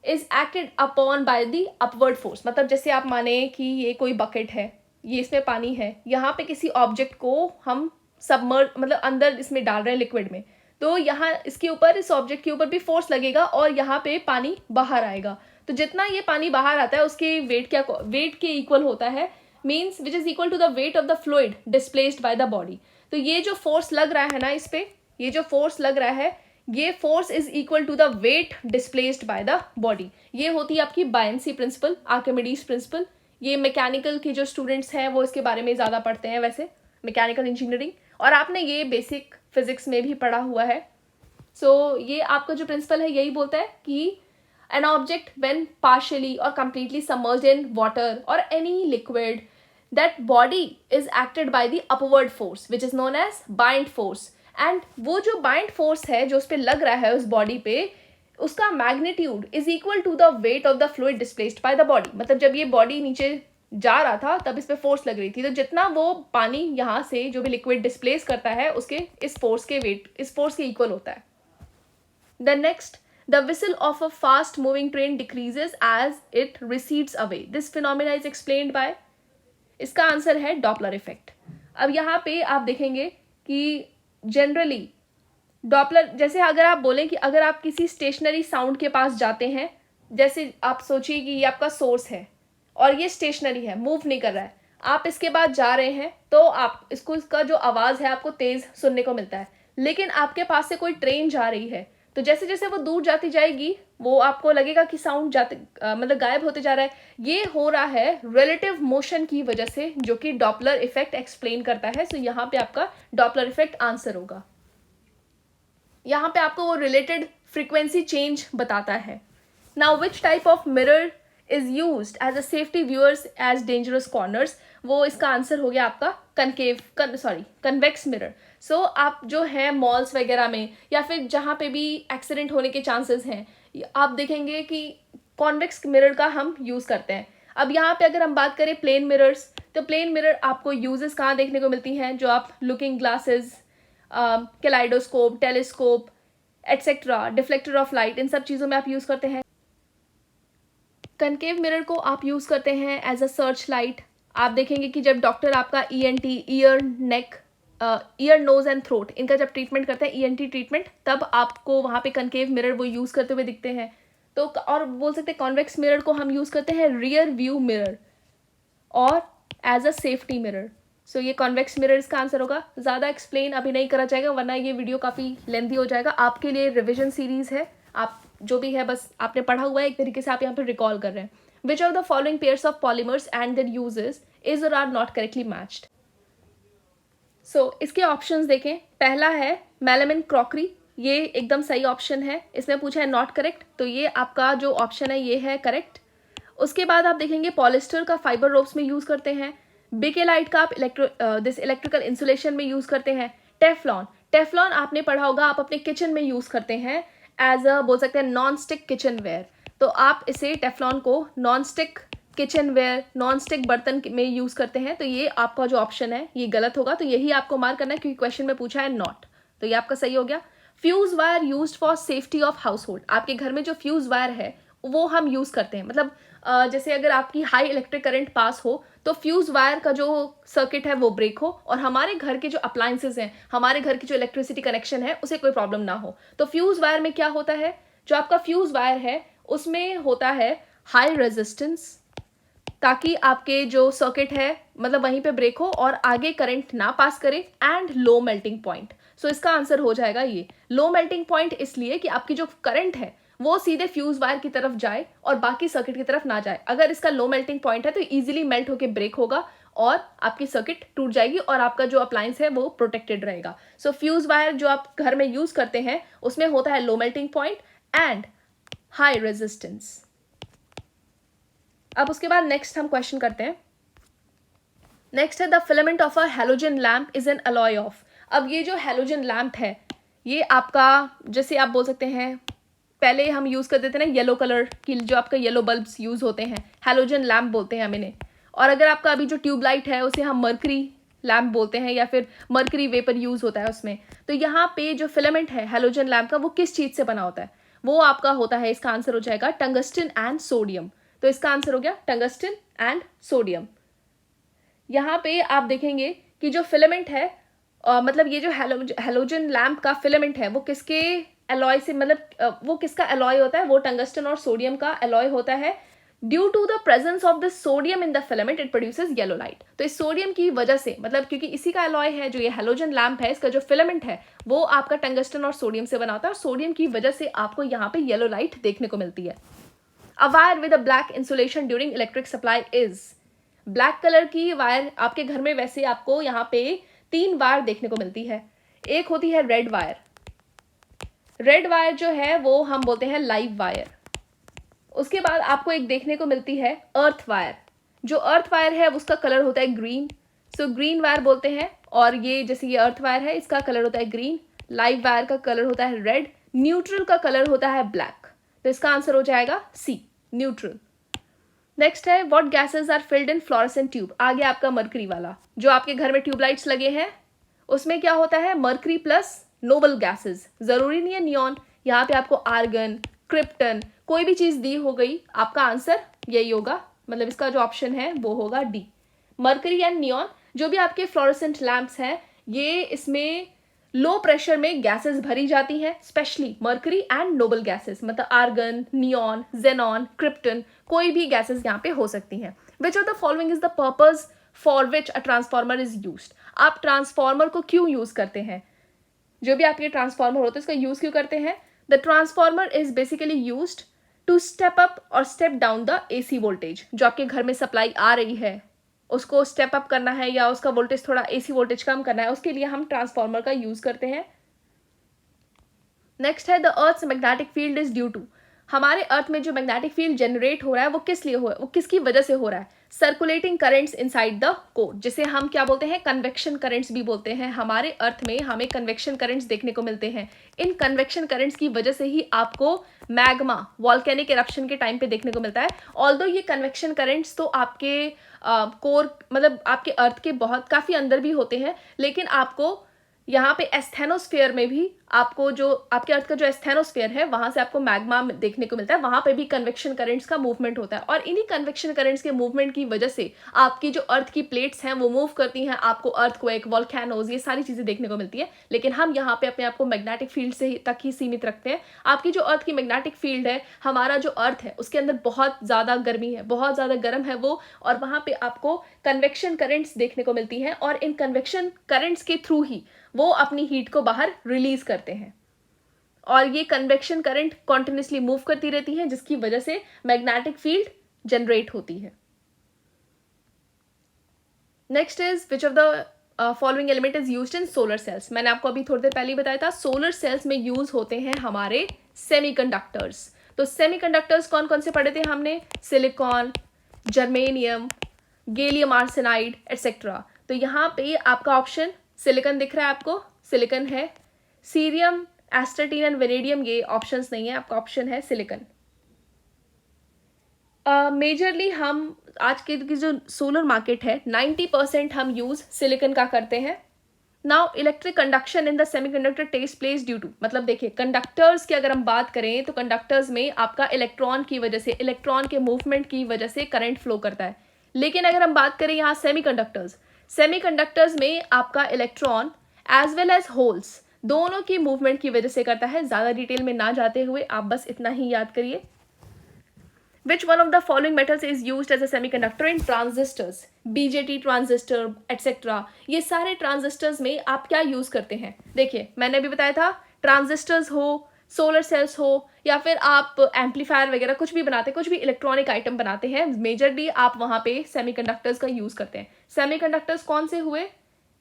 is acted upon by the upward force। मतलब जैसे आप माने कि ये कोई बकेट है, ये इसमें पानी है, यहाँ पे किसी ऑब्जेक्ट को हम सबमर्ज मतलब अंदर इसमें डाल रहे हैं लिक्विड में, तो यहाँ इसके ऊपर, इस ऑब्जेक्ट के ऊपर भी फोर्स लगेगा और यहाँ पे पानी बाहर आएगा। तो जितना ये पानी बाहर आता है उसके वेट के इक्वल होता है, means which is equal to the weight of the fluid displaced by the body. तो ये जो फोर्स लग रहा है ना इस पे, ये जो फोर्स लग रहा है, ये force is equal to the weight displaced by the body. ये होती है आपकी बायंसी प्रिंसिपल, आर्किमिडीज प्रिंसिपल। ये मैकेनिकल के जो स्टूडेंट्स हैं वो इसके बारे में ज़्यादा पढ़ते हैं, वैसे मैकेनिकल इंजीनियरिंग, और आपने ये बेसिक फिजिक्स में भी पढ़ा हुआ है। सो ये आपका जो प्रिंसिपल है यही बोलता है कि एन ऑब्जेक्ट व्हेन पार्शियली और कंप्लीटली सबमर्ज्ड इन वाटर और any liquid, that body is acted by the upward force which is known as bind force। and वो जो bind force है जो उस पे लग रहा है उस body पे, उसका magnitude is equal to the weight of the fluid displaced by the body। मतलब जब ये body नीचे जा रहा था तब इस पे force लग रही थी, तो जितना वो पानी यहाँ से जो भी liquid displace करता है उसके इस force के weight इस force के equal होता है। The next, the whistle of a fast moving train decreases as it recedes away। This phenomena is explained by, इसका आंसर है डॉपलर इफेक्ट। अब यहाँ पे आप देखेंगे कि जनरली डॉपलर, जैसे अगर आप बोलें कि अगर आप किसी स्टेशनरी साउंड के पास जाते हैं, जैसे आप सोचिए कि ये आपका सोर्स है और ये स्टेशनरी है, मूव नहीं कर रहा है, आप इसके बाद जा रहे हैं तो आप इसको, इसका जो आवाज़ है आपको तेज़ सुनने को मिलता है, लेकिन आपके पास से कोई ट्रेन जा रही है, तो जैसे जैसे वो दूर जाती जाएगी वो आपको लगेगा कि साउंड जाते मतलब गायब होते जा रहा है। ये हो रहा है रिलेटिव मोशन की वजह से, जो कि डॉपलर इफेक्ट एक्सप्लेन करता है। सो यहाँ पे आपका डॉपलर इफेक्ट आंसर होगा। यहाँ पे आपको वो रिलेटेड फ्रीक्वेंसी चेंज बताता है। Now which type of mirror is used as a safety viewers as dangerous corners, वो इसका आंसर हो गया आपका कन्वेक्स मिरर। सो आप जो है मॉल्स वगैरह में या फिर जहाँ पे भी एक्सीडेंट होने के चांसेस हैं, आप देखेंगे कि कॉन्वेक्स मिरर का हम यूज़ करते हैं। अब यहाँ पे अगर हम बात करें प्लेन मिरर्स, तो प्लेन मिरर आपको यूजेस कहाँ देखने को मिलती हैं, जो आप looking glasses, kaleidoscope, telescope etcetera, deflector of light, इन सब चीज़ों में आप यूज़ करते हैं। कनकेव मिरर को आप यूज़ करते हैं एज अ सर्च लाइट। आप देखेंगे कि जब डॉक्टर आपका ENT, year neck, ear nose and throat, इनका जब ट्रीटमेंट करते हैं ईएनटी ट्रीटमेंट, तब आपको वहाँ पे कनकेव मिरर वो यूज़ करते हुए दिखते हैं। तो और बोल सकते हैं कॉन्वेक्स मिरर को हम यूज़ करते हैं रियर व्यू मिरर और एज अ सेफ्टी मिरर। सो ये कॉन्वेक्स मिरर इसका आंसर होगा। ज़्यादा एक्सप्लेन अभी नहीं करा जाएगा वरना ये वीडियो काफ़ी लेंथी हो जाएगा। आपके लिए रिविजन सीरीज़ है, आप जो भी है बस आपने पढ़ा हुआ है, एक तरीके से आप यहाँ पर रिकॉल कर रहे हैं। Which of the following pairs of polymers and there uses is और आर नॉट करेक्टली मैच्ड। सो इसके ऑप्शंस देखें। पहला है मेलामिन क्रॉकरी, ये एकदम सही ऑप्शन है। इसमें पूछा है नॉट करेक्ट, तो ये आपका जो ऑप्शन है ये है करेक्ट। उसके बाद आप देखेंगे पॉलिस्टर का फाइबर रोप्स में यूज़ करते हैं। बिकेलाइट का आप इलेक्ट्रिकल इंसुलेशन में यूज़ करते हैं। टेफ्लॉन आपने पढ़ा होगा, आप अपने किचन में यूज़ करते हैं एज अ बोल सकते हैं नॉन स्टिक किचन वेयर। तो आप इसे टेफ्लॉन को non stick kitchenware, non stick बर्तन में यूज़ करते हैं। तो ये आपका जो ऑप्शन है ये गलत होगा, तो यही आपको मार्क करना है क्योंकि क्वेश्चन में पूछा है नॉट, तो ये आपका सही हो गया। Fuse wire used for safety of house hold, आपके घर में जो फ्यूज़ वायर है वो हम यूज़ करते हैं। मतलब जैसे अगर आपकी हाई इलेक्ट्रिक करंट पास हो तो फ्यूज वायर का जो सर्किट है वो ब्रेक हो और हमारे घर के जो अप्लायंसेज हैं, हमारे घर की जो इलेक्ट्रिसिटी कनेक्शन है उसे कोई प्रॉब्लम ना हो। तो फ्यूज वायर में क्या होता है, जो आपका फ्यूज वायर है उसमें होता है हाई रेजिस्टेंस, ताकि आपके जो सर्किट है मतलब वहीं पे ब्रेक हो और आगे करंट ना पास करे, एंड लो मेल्टिंग पॉइंट। सो इसका आंसर हो जाएगा ये लो मेल्टिंग पॉइंट, इसलिए कि आपकी जो करंट है वो सीधे फ्यूज वायर की तरफ जाए और बाकी सर्किट की तरफ ना जाए। अगर इसका लो मेल्टिंग पॉइंट है तो इजीली मेल्ट होकर ब्रेक होगा और आपकी सर्किट टूट जाएगी और आपका जो अप्लायंस है वो प्रोटेक्टेड रहेगा। सो फ्यूज वायर जो आप घर में यूज करते हैं उसमें होता है low melting point and high resistance. अब उसके बाद नेक्स्ट हम क्वेश्चन करते हैं। नेक्स्ट है the filament of a halogen lamp is an alloy of. अब ये जो हैलोजन लैम्प है ये आपका, जैसे आप बोल सकते हैं पहले हम यूज़ करते थे ना येलो कलर की, जो आपका येलो बल्ब्स यूज़ होते हैं हैलोजन लैम्प बोलते हैं हम इन्हें। और अगर आपका अभी जो ट्यूबलाइट है उसे हम मर्करी लैम्प बोलते हैं या फिर मर्करी वेपर यूज़ होता है उसमें। तो यहाँ पे जो फिलामेंट है हैलोजन लैम्प का वो किस चीज़ से बना होता है, वो आपका होता है, इसका आंसर हो जाएगा टंगस्टन एंड सोडियम। तो इसका आंसर हो गया टंगस्टन एंड सोडियम। यहाँ पे आप देखेंगे कि जो फिलामेंट है मतलब ये जो हैलोजन लैम्प का फिलामेंट है वो किसके एलॉय से, मतलब वो किसका एलॉय होता है, वो टंगस्टन और सोडियम का एलॉय होता है। Due to the presence of the sodium in the filament it produces yellow light. तो इस सोडियम की वजह से, मतलब क्योंकि इसी का एलॉय है जो ये हैलोजन लैम्प है, इसका जो फिलामेंट है वो आपका टंगस्टन और सोडियम से बना होता है और सोडियम की वजह से आपको यहाँ पे येलो लाइट देखने को मिलती है। A wire with a black insulation during electric supply is. Black colour की वायर आपके घर में वैसे आपको यहाँ पे 3 वायर देखने को मिलती है। एक होती है रेड वायर, रेड वायर जो है वो हम बोलते हैं लाइव वायर। उसके बाद आपको एक देखने को मिलती है अर्थ वायर। जो अर्थ वायर है उसका कलर होता है ग्रीन, सो ग्रीन वायर बोलते हैं। और ये जैसे ये अर्थ वायर है इसका कलर होता है ग्रीन, लाइव वायर का कलर होता है रेड, न्यूट्रल का कलर होता है ब्लैक। तो इसका आंसर हो जाएगा सी, न्यूट्रल। नेक्स्ट है what gases are filled in fluorescent tube. आ गया आपका मर्करी वाला। जो आपके घर में ट्यूबलाइट्स लगे हैं उसमें क्या होता है, मर्करी प्लस नोबल गैसेस। जरूरी नहीं है नियॉन, यहाँ पे आपको आर्गन, क्रिप्टन, कोई भी चीज दी हो गई, आपका आंसर यही होगा। मतलब इसका जो ऑप्शन है वो होगा डी, मर्करी एंड नियॉन। जो भी आपके फ्लोरेसेंट लैंप्स हैं ये इसमें लो प्रेशर में गैसेस भरी जाती हैं, specially mercury and noble gases, मतलब आर्गन, नियॉन, जेनॉन, क्रिप्टन, कोई भी गैसेस यहाँ पे हो सकती हैं। Which of the following is the purpose for which a transformer is used. आप ट्रांसफॉर्मर को क्यों यूज करते हैं, जो भी आपके ट्रांसफॉर्मर होते हैं उसका यूज क्यों करते हैं। The transformer is basically used to step up और step down the AC voltage. जो आपके घर में सप्लाई आ रही है उसको स्टेप अप करना है या उसका वोल्टेज थोड़ा एसी वोल्टेज कम करना है, उसके लिए हम ट्रांसफॉर्मर का यूज करते हैं। नेक्स्ट है the earth's magnetic field is due to. हमारे अर्थ में जो मैग्नेटिक फील्ड जनरेट हो रहा है वो किस लिए हो रहा है, वो किसकी वजह से हो रहा है, circulating currents inside the core, जिसे हम क्या बोलते हैं, कन्वेक्शन करंट्स भी बोलते हैं। हमारे अर्थ में हमें कन्वेक्शन करंट्स देखने को मिलते हैं। इन कन्वेक्शन करंट्स की वजह से ही आपको मैग्मा वॉल्केनिक इरप्शन के टाइम पे देखने को मिलता है। ऑल्दो ये कन्वेक्शन करंट्स तो आपके कोर मतलब आपके अर्थ के बहुत काफ़ी अंदर भी होते हैं, लेकिन आपको यहाँ पे एस्थेनोस्फेयर में भी आपको जो आपके अर्थ का जो एस्थेनोस्फेयर है वहां से आपको मैग्मा देखने को मिलता है, वहां पे भी कन्वेक्शन करंट्स का मूवमेंट होता है। और इन्हीं कन्वेक्शन करंट्स के मूवमेंट की वजह से आपकी जो अर्थ की प्लेट्स हैं वो मूव करती हैं, आपको अर्थक्वेक, वॉल्केनोज, ये सारी चीजें देखने को मिलती है। लेकिन हम यहाँ पे अपने आप को मैग्नेटिक फील्ड से तक ही सीमित रखते हैं। आपकी जो अर्थ की मैग्नेटिक फील्ड है, हमारा जो अर्थ है उसके अंदर बहुत ज्यादा गर्मी है, बहुत ज्यादा गर्म है वो, और वहां पे आपको कन्वेक्शन करंट्स देखने को मिलती हैं और इन कन्वेक्शन करंट्स के थ्रू ही वो अपनी हीट को बाहर रिलीज करते हैं। और ये कन्वेक्शन करंट कॉन्टिन्यूसली मूव करती रहती है जिसकी वजह से मैग्नेटिक फील्ड जनरेट होती है। Next is which of the following element is used in solar cells. मैंने आपको अभी थोड़ी देर पहले बताया था सोलर सेल्स में यूज होते हैं हमारे सेमीकंडक्टर्स। तो सेमीकंडक्टर्स कौन कौन से पढ़े थे हमने, silicon, germanium, gallium arsenide etcetera. तो यहाँ पे आपका ऑप्शन सिलिकॉन दिख रहा है आपको, सिलिकॉन है। सीरियम, एस्टर्टीन एंड वेनेडियम ये ऑप्शंस नहीं है, आपका ऑप्शन है सिलिकॉन। मेजरली हम आज के जो सोलर मार्केट है 90% हम यूज सिलिकॉन का करते हैं। Now electric conduction in the semiconductor takes place due to, मतलब देखिए कंडक्टर्स की अगर हम बात करें तो कंडक्टर्स में आपका इलेक्ट्रॉन की वजह से, इलेक्ट्रॉन के मूवमेंट की वजह से करंट फ्लो करता है। लेकिन अगर हम बात करें यहाँ सेमीकंडक्टर्स में आपका electron as well as holes दोनों की मूवमेंट की वजह से करता है। ज़्यादा डिटेल में ना जाते हुए आप बस इतना ही याद करिए। Which one of the following metals is used as a semiconductor in transistors? BJT transistor etc. ये सारे ट्रांजिस्टर्स में आप क्या यूज करते हैं? देखिए मैंने अभी बताया था, ट्रांजिस्टर्स हो, सोलर सेल्स हो, या फिर आप एम्पलीफायर वगैरह कुछ भी बनाते हैं, कुछ भी इलेक्ट्रॉनिक आइटम बनाते हैं, मेजरली आप वहाँ पे सेमीकंडक्टर्स का यूज करते हैं। सेमीकंडक्टर्स कौन से हुए?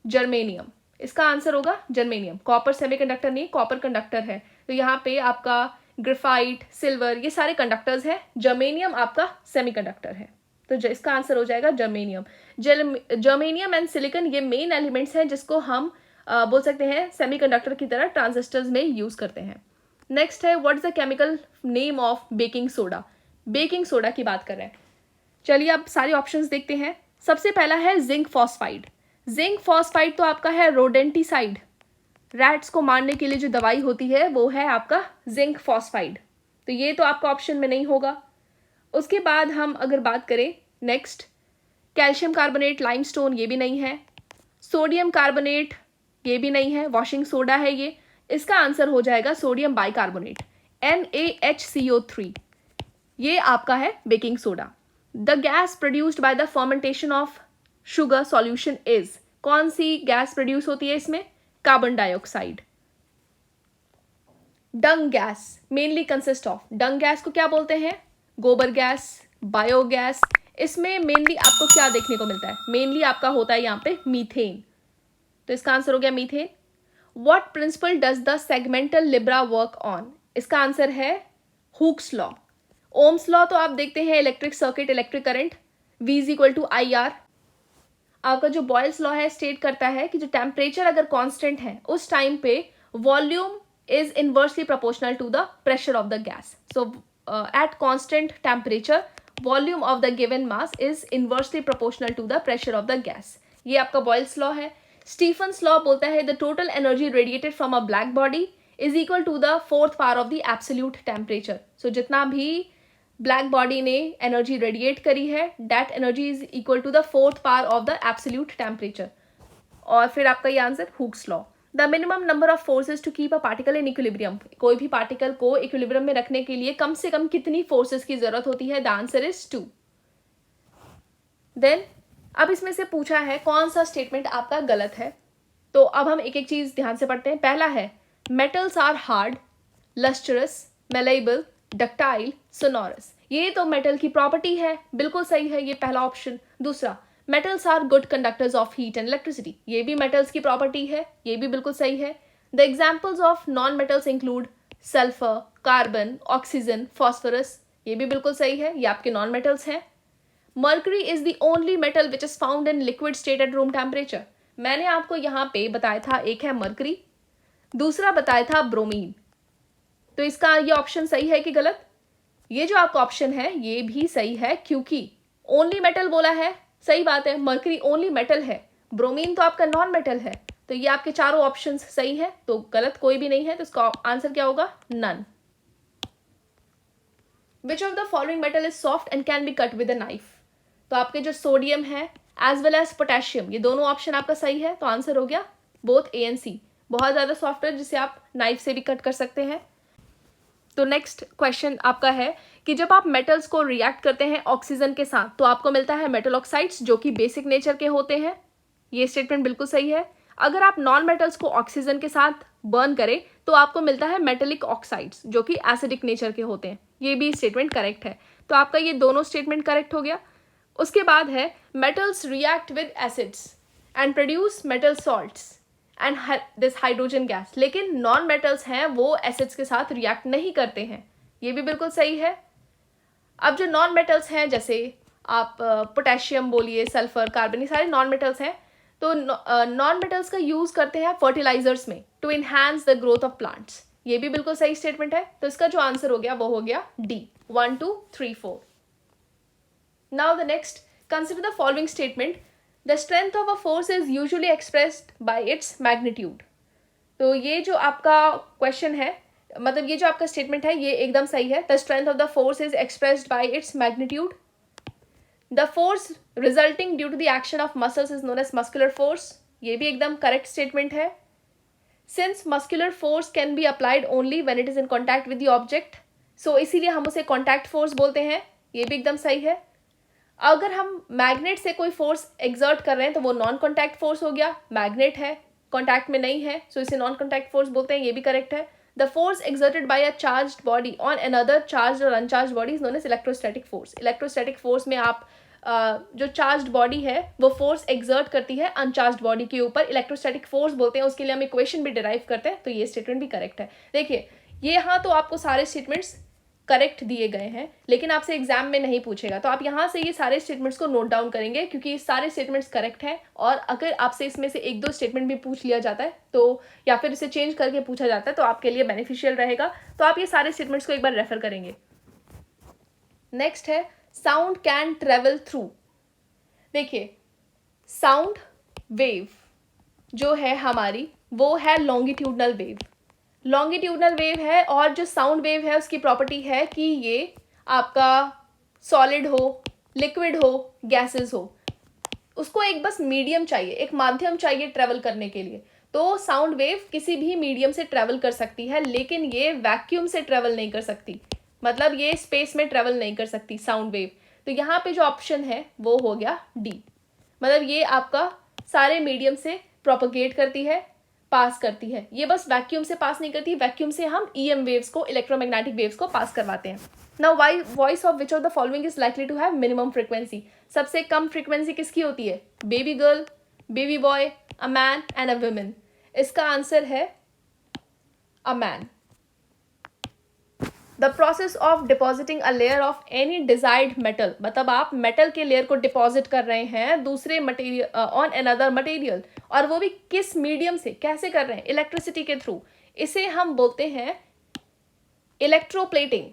जर्मेनियम, इसका आंसर होगा जर्मेनियम। कॉपर सेमीकंडक्टर नहीं, कॉपर कंडक्टर है। तो यहाँ पे आपका ग्रेफाइट, सिल्वर, ये सारे कंडक्टर्स हैं। जर्मेनियम आपका सेमीकंडक्टर है, तो इसका आंसर हो जाएगा जर्मेनियम। जर्मेनियम एंड सिलिकॉन ये मेन एलिमेंट्स हैं जिसको हम बोल सकते हैं सेमीकंडक्टर की तरह ट्रांजिस्टर्स में यूज करते हैं। नेक्स्ट है, what is the chemical name of baking soda? Baking soda की बात कर रहे हैं। चलिए आप सारे ऑप्शंस देखते हैं। सबसे पहला है जिंक फॉस्फाइड। जिंक फॉस्फाइड तो आपका है रोडेंटिसाइड, रैट्स को मारने के लिए जो दवाई होती है वो है आपका जिंक फॉस्फाइड, तो ये तो आपका ऑप्शन में नहीं होगा। उसके बाद हम अगर बात करें नेक्स्ट, कैल्शियम कार्बोनेट, लाइमस्टोन, ये भी नहीं है। सोडियम कार्बोनेट, ये भी नहीं है, वॉशिंग सोडा है ये। इसका आंसर हो जाएगा सोडियम बाइकार्बोनेट, NaHCO3, ये आपका है baking soda. The gas produced by the fermentation of sugar solution is, कौन सी गैस प्रोड्यूस होती है इसमें? Carbon dioxide. Dung gas mainly consist of, dung gas को क्या बोलते हैं? गोबर गैस, बायोगैस। इसमें मेनली आपको क्या देखने को मिलता है? मेनली आपका होता है यहाँ पे मीथेन, तो इसका आंसर हो गया methane. What principle does the segmental libra work on? इसका आंसर है हुक्स लॉ। ओम्स लॉ तो आप देखते हैं, electric circuit, electric current, V = IR। आपका जो बॉयल्स लॉ है स्टेट करता है कि जो टेम्परेचर अगर कांस्टेंट है उस टाइम पे volume is inversely proportional to the pressure of the gas. So at constant temperature volume of the given mass is inversely proportional to the pressure of the gas. ये आपका Boyle's law है। Stefan's law बोलता है the total energy radiated from a black body is equal to the 4th power of the absolute temperature. So जितना भी black body ने energy radiate करी है, that energy is equal to the 4th power of the absolute temperature. और फिर आपका ये answer Hooke's law. The minimum number of forces to keep a particle in equilibrium, कोई भी पार्टिकल को इक्विलिब्रियम में रखने के लिए कम से कम कितनी फोर्सेज की जरूरत होती है? The answer is 2। देन अब इसमें से पूछा है कौन सा स्टेटमेंट आपका गलत है, तो अब हम एक एक चीज ध्यान से पढ़ते हैं। पहला है metals are hard, lustrous, malleable, ductile, sonorous. ये तो मेटल की प्रॉपर्टी है, बिल्कुल सही है, ये पहला ऑप्शन। दूसरा, metals are good conductors of heat and electricity, ये भी मेटल्स की प्रॉपर्टी है, ये भी बिल्कुल सही है। The examples of non metals include sulphur, carbon, oxygen, phosphorus, ये भी बिल्कुल सही है, ये आपके नॉन मेटल्स हैं। Mercury is the only metal which is found in liquid state eight room temperature. मैंने आपको यहाँ पे बताया था, एक है मर्करी, दूसरा बताया था ब्रोमीन। तो इसका ये ऑप्शन सही है कि गलत? ये जो आपका ऑप्शन है ये भी सही है, क्योंकि ओनली मेटल बोला है, सही बात है, मर्करी ओनली मेटल है, ब्रोमीन तो आपका नॉन मेटल है, तो ये आपके चारों ऑप्शंस सही है, तो गलत कोई भी नहीं है, तो इसका आंसर क्या होगा? None. Which of the following metal is soft and can be cut with a knife? तो आपके जो सोडियम है एज वेल एज पोटेशियम, ये दोनों ऑप्शन आपका सही है, तो आंसर हो गया बोथ A and C। बहुत ज्यादा सॉफ्ट है जिसे आप नाइफ से भी कट कर सकते हैं। तो नेक्स्ट क्वेश्चन आपका है कि जब आप मेटल्स को रिएक्ट करते हैं ऑक्सीजन के साथ तो आपको मिलता है मेटल ऑक्साइड्स जो कि बेसिक नेचर के होते हैं। ये स्टेटमेंट बिल्कुल सही है। अगर आप नॉन मेटल्स को ऑक्सीजन के साथ बर्न करें तो आपको मिलता है मेटेलिक ऑक्साइड्स जो कि एसिडिक नेचर के होते हैं। ये भी स्टेटमेंट करेक्ट है, तो आपका ये दोनों स्टेटमेंट करेक्ट हो गया। उसके बाद है metals react with acids and produce metal salts and this hydrogen gas, लेकिन नॉन मेटल्स हैं वो एसिड्स के साथ रिएक्ट नहीं करते हैं, ये भी बिल्कुल सही है। अब जो नॉन मेटल्स हैं जैसे आप पोटेशियम बोलिए, सल्फर, कार्बन, ये सारे नॉन मेटल्स हैं, तो नॉन मेटल्स का यूज़ करते हैं फर्टिलाइजर्स में to enhance the growth of plants, ये भी बिल्कुल सही स्टेटमेंट है। तो इसका जो आंसर हो गया वो हो गया D, 1 2 3 4। Now the next, consider the following statement, the strength of a force is usually expressed by its magnitude. तो ये जो आपका क्वेश्चन है, मतलब ये जो आपका स्टेटमेंट है ये एकदम सही है। The strength of the force is expressed by its magnitude. The force resulting due to the action of muscles is known as muscular force, ये भी एकदम करेक्ट स्टेटमेंट है. Since muscular force can be applied only when it is in contact with the object, so इसीलिए हम उसे contact force बोलते हैं, ये भी एकदम सही है. अगर हम मैग्नेट से कोई फोर्स एग्जर्ट कर रहे हैं तो वो नॉन कॉन्टैक्ट फोर्स हो गया, मैग्नेट है, कॉन्टैक्ट में नहीं है, सो इसे नॉन कॉन्टैक्ट फोर्स बोलते हैं, ये भी करेक्ट है. The force exerted by a charged body on another charged or uncharged body is known as electrostatic force. Electrostatic force में आप जो चार्ज्ड बॉडी है वो फोर्स एक्सर्ट करती है अनचार्ज्ड बॉडी के ऊपर, इलेक्ट्रोस्टैटिक फोर्स बोलते हैं. उसके लिए हम इक्वेशन भी डिराइव करते हैं, तो ये स्टेटमेंट भी करेक्ट है. देखिए ये यहाँ तो आपको सारे स्टेटमेंट्स करेक्ट दिए गए हैं, लेकिन आपसे एग्जाम में नहीं पूछेगा, तो आप यहाँ से ये सारे स्टेटमेंट्स को नोट डाउन करेंगे क्योंकि ये सारे स्टेटमेंट्स करेक्ट हैं. और अगर आपसे इसमें से एक दो स्टेटमेंट भी पूछ लिया जाता है तो, या फिर इसे चेंज करके पूछा जाता है तो आपके लिए बेनिफिशियल रहेगा. तो आप ये सारे स्टेटमेंट्स को एक बार रेफर करेंगे. नेक्स्ट है साउंड कैन ट्रेवल थ्रू. देखिए साउंड वेव जो है हमारी वो है लॉन्गिट्यूडनल वेव. लॉन्गिट्यूडनल वेव है और जो साउंड वेव है उसकी प्रॉपर्टी है कि ये आपका सॉलिड हो, लिक्विड हो, गैसेस हो, उसको एक बस मीडियम चाहिए, एक माध्यम चाहिए ट्रेवल करने के लिए. तो साउंड वेव किसी भी मीडियम से ट्रेवल कर सकती है, लेकिन ये वैक्यूम से ट्रेवल नहीं कर सकती, मतलब ये स्पेस में ट्रेवल नहीं कर सकती साउंड वेव. तो यहाँ पे जो ऑप्शन है वो हो गया डी, मतलब ये आपका सारे मीडियम से प्रोपोगेट करती है, पास करती है, ये बस वैक्यूम से पास नहीं करती. वैक्यूम से हम ईएम वेव्स को, इलेक्ट्रोमैग्नेटिक वेव्स को पास करवाते हैं. Now voice of which of the following is likely to have minimum frequency. सबसे कम फ्रीक्वेंसी किसकी होती है? Baby girl, baby boy, a man and a women. इसका आंसर है a man. The process of depositing a layer of any desired metal, मतलब आप metal के लेयर को डिपॉजिट कर रहे हैं दूसरे मटेरियल ऑन अनदर मटेरियल, और वो भी किस मीडियम से, कैसे कर रहे हैं? इलेक्ट्रिसिटी के थ्रू. इसे हम बोलते हैं इलेक्ट्रोप्लेटिंग.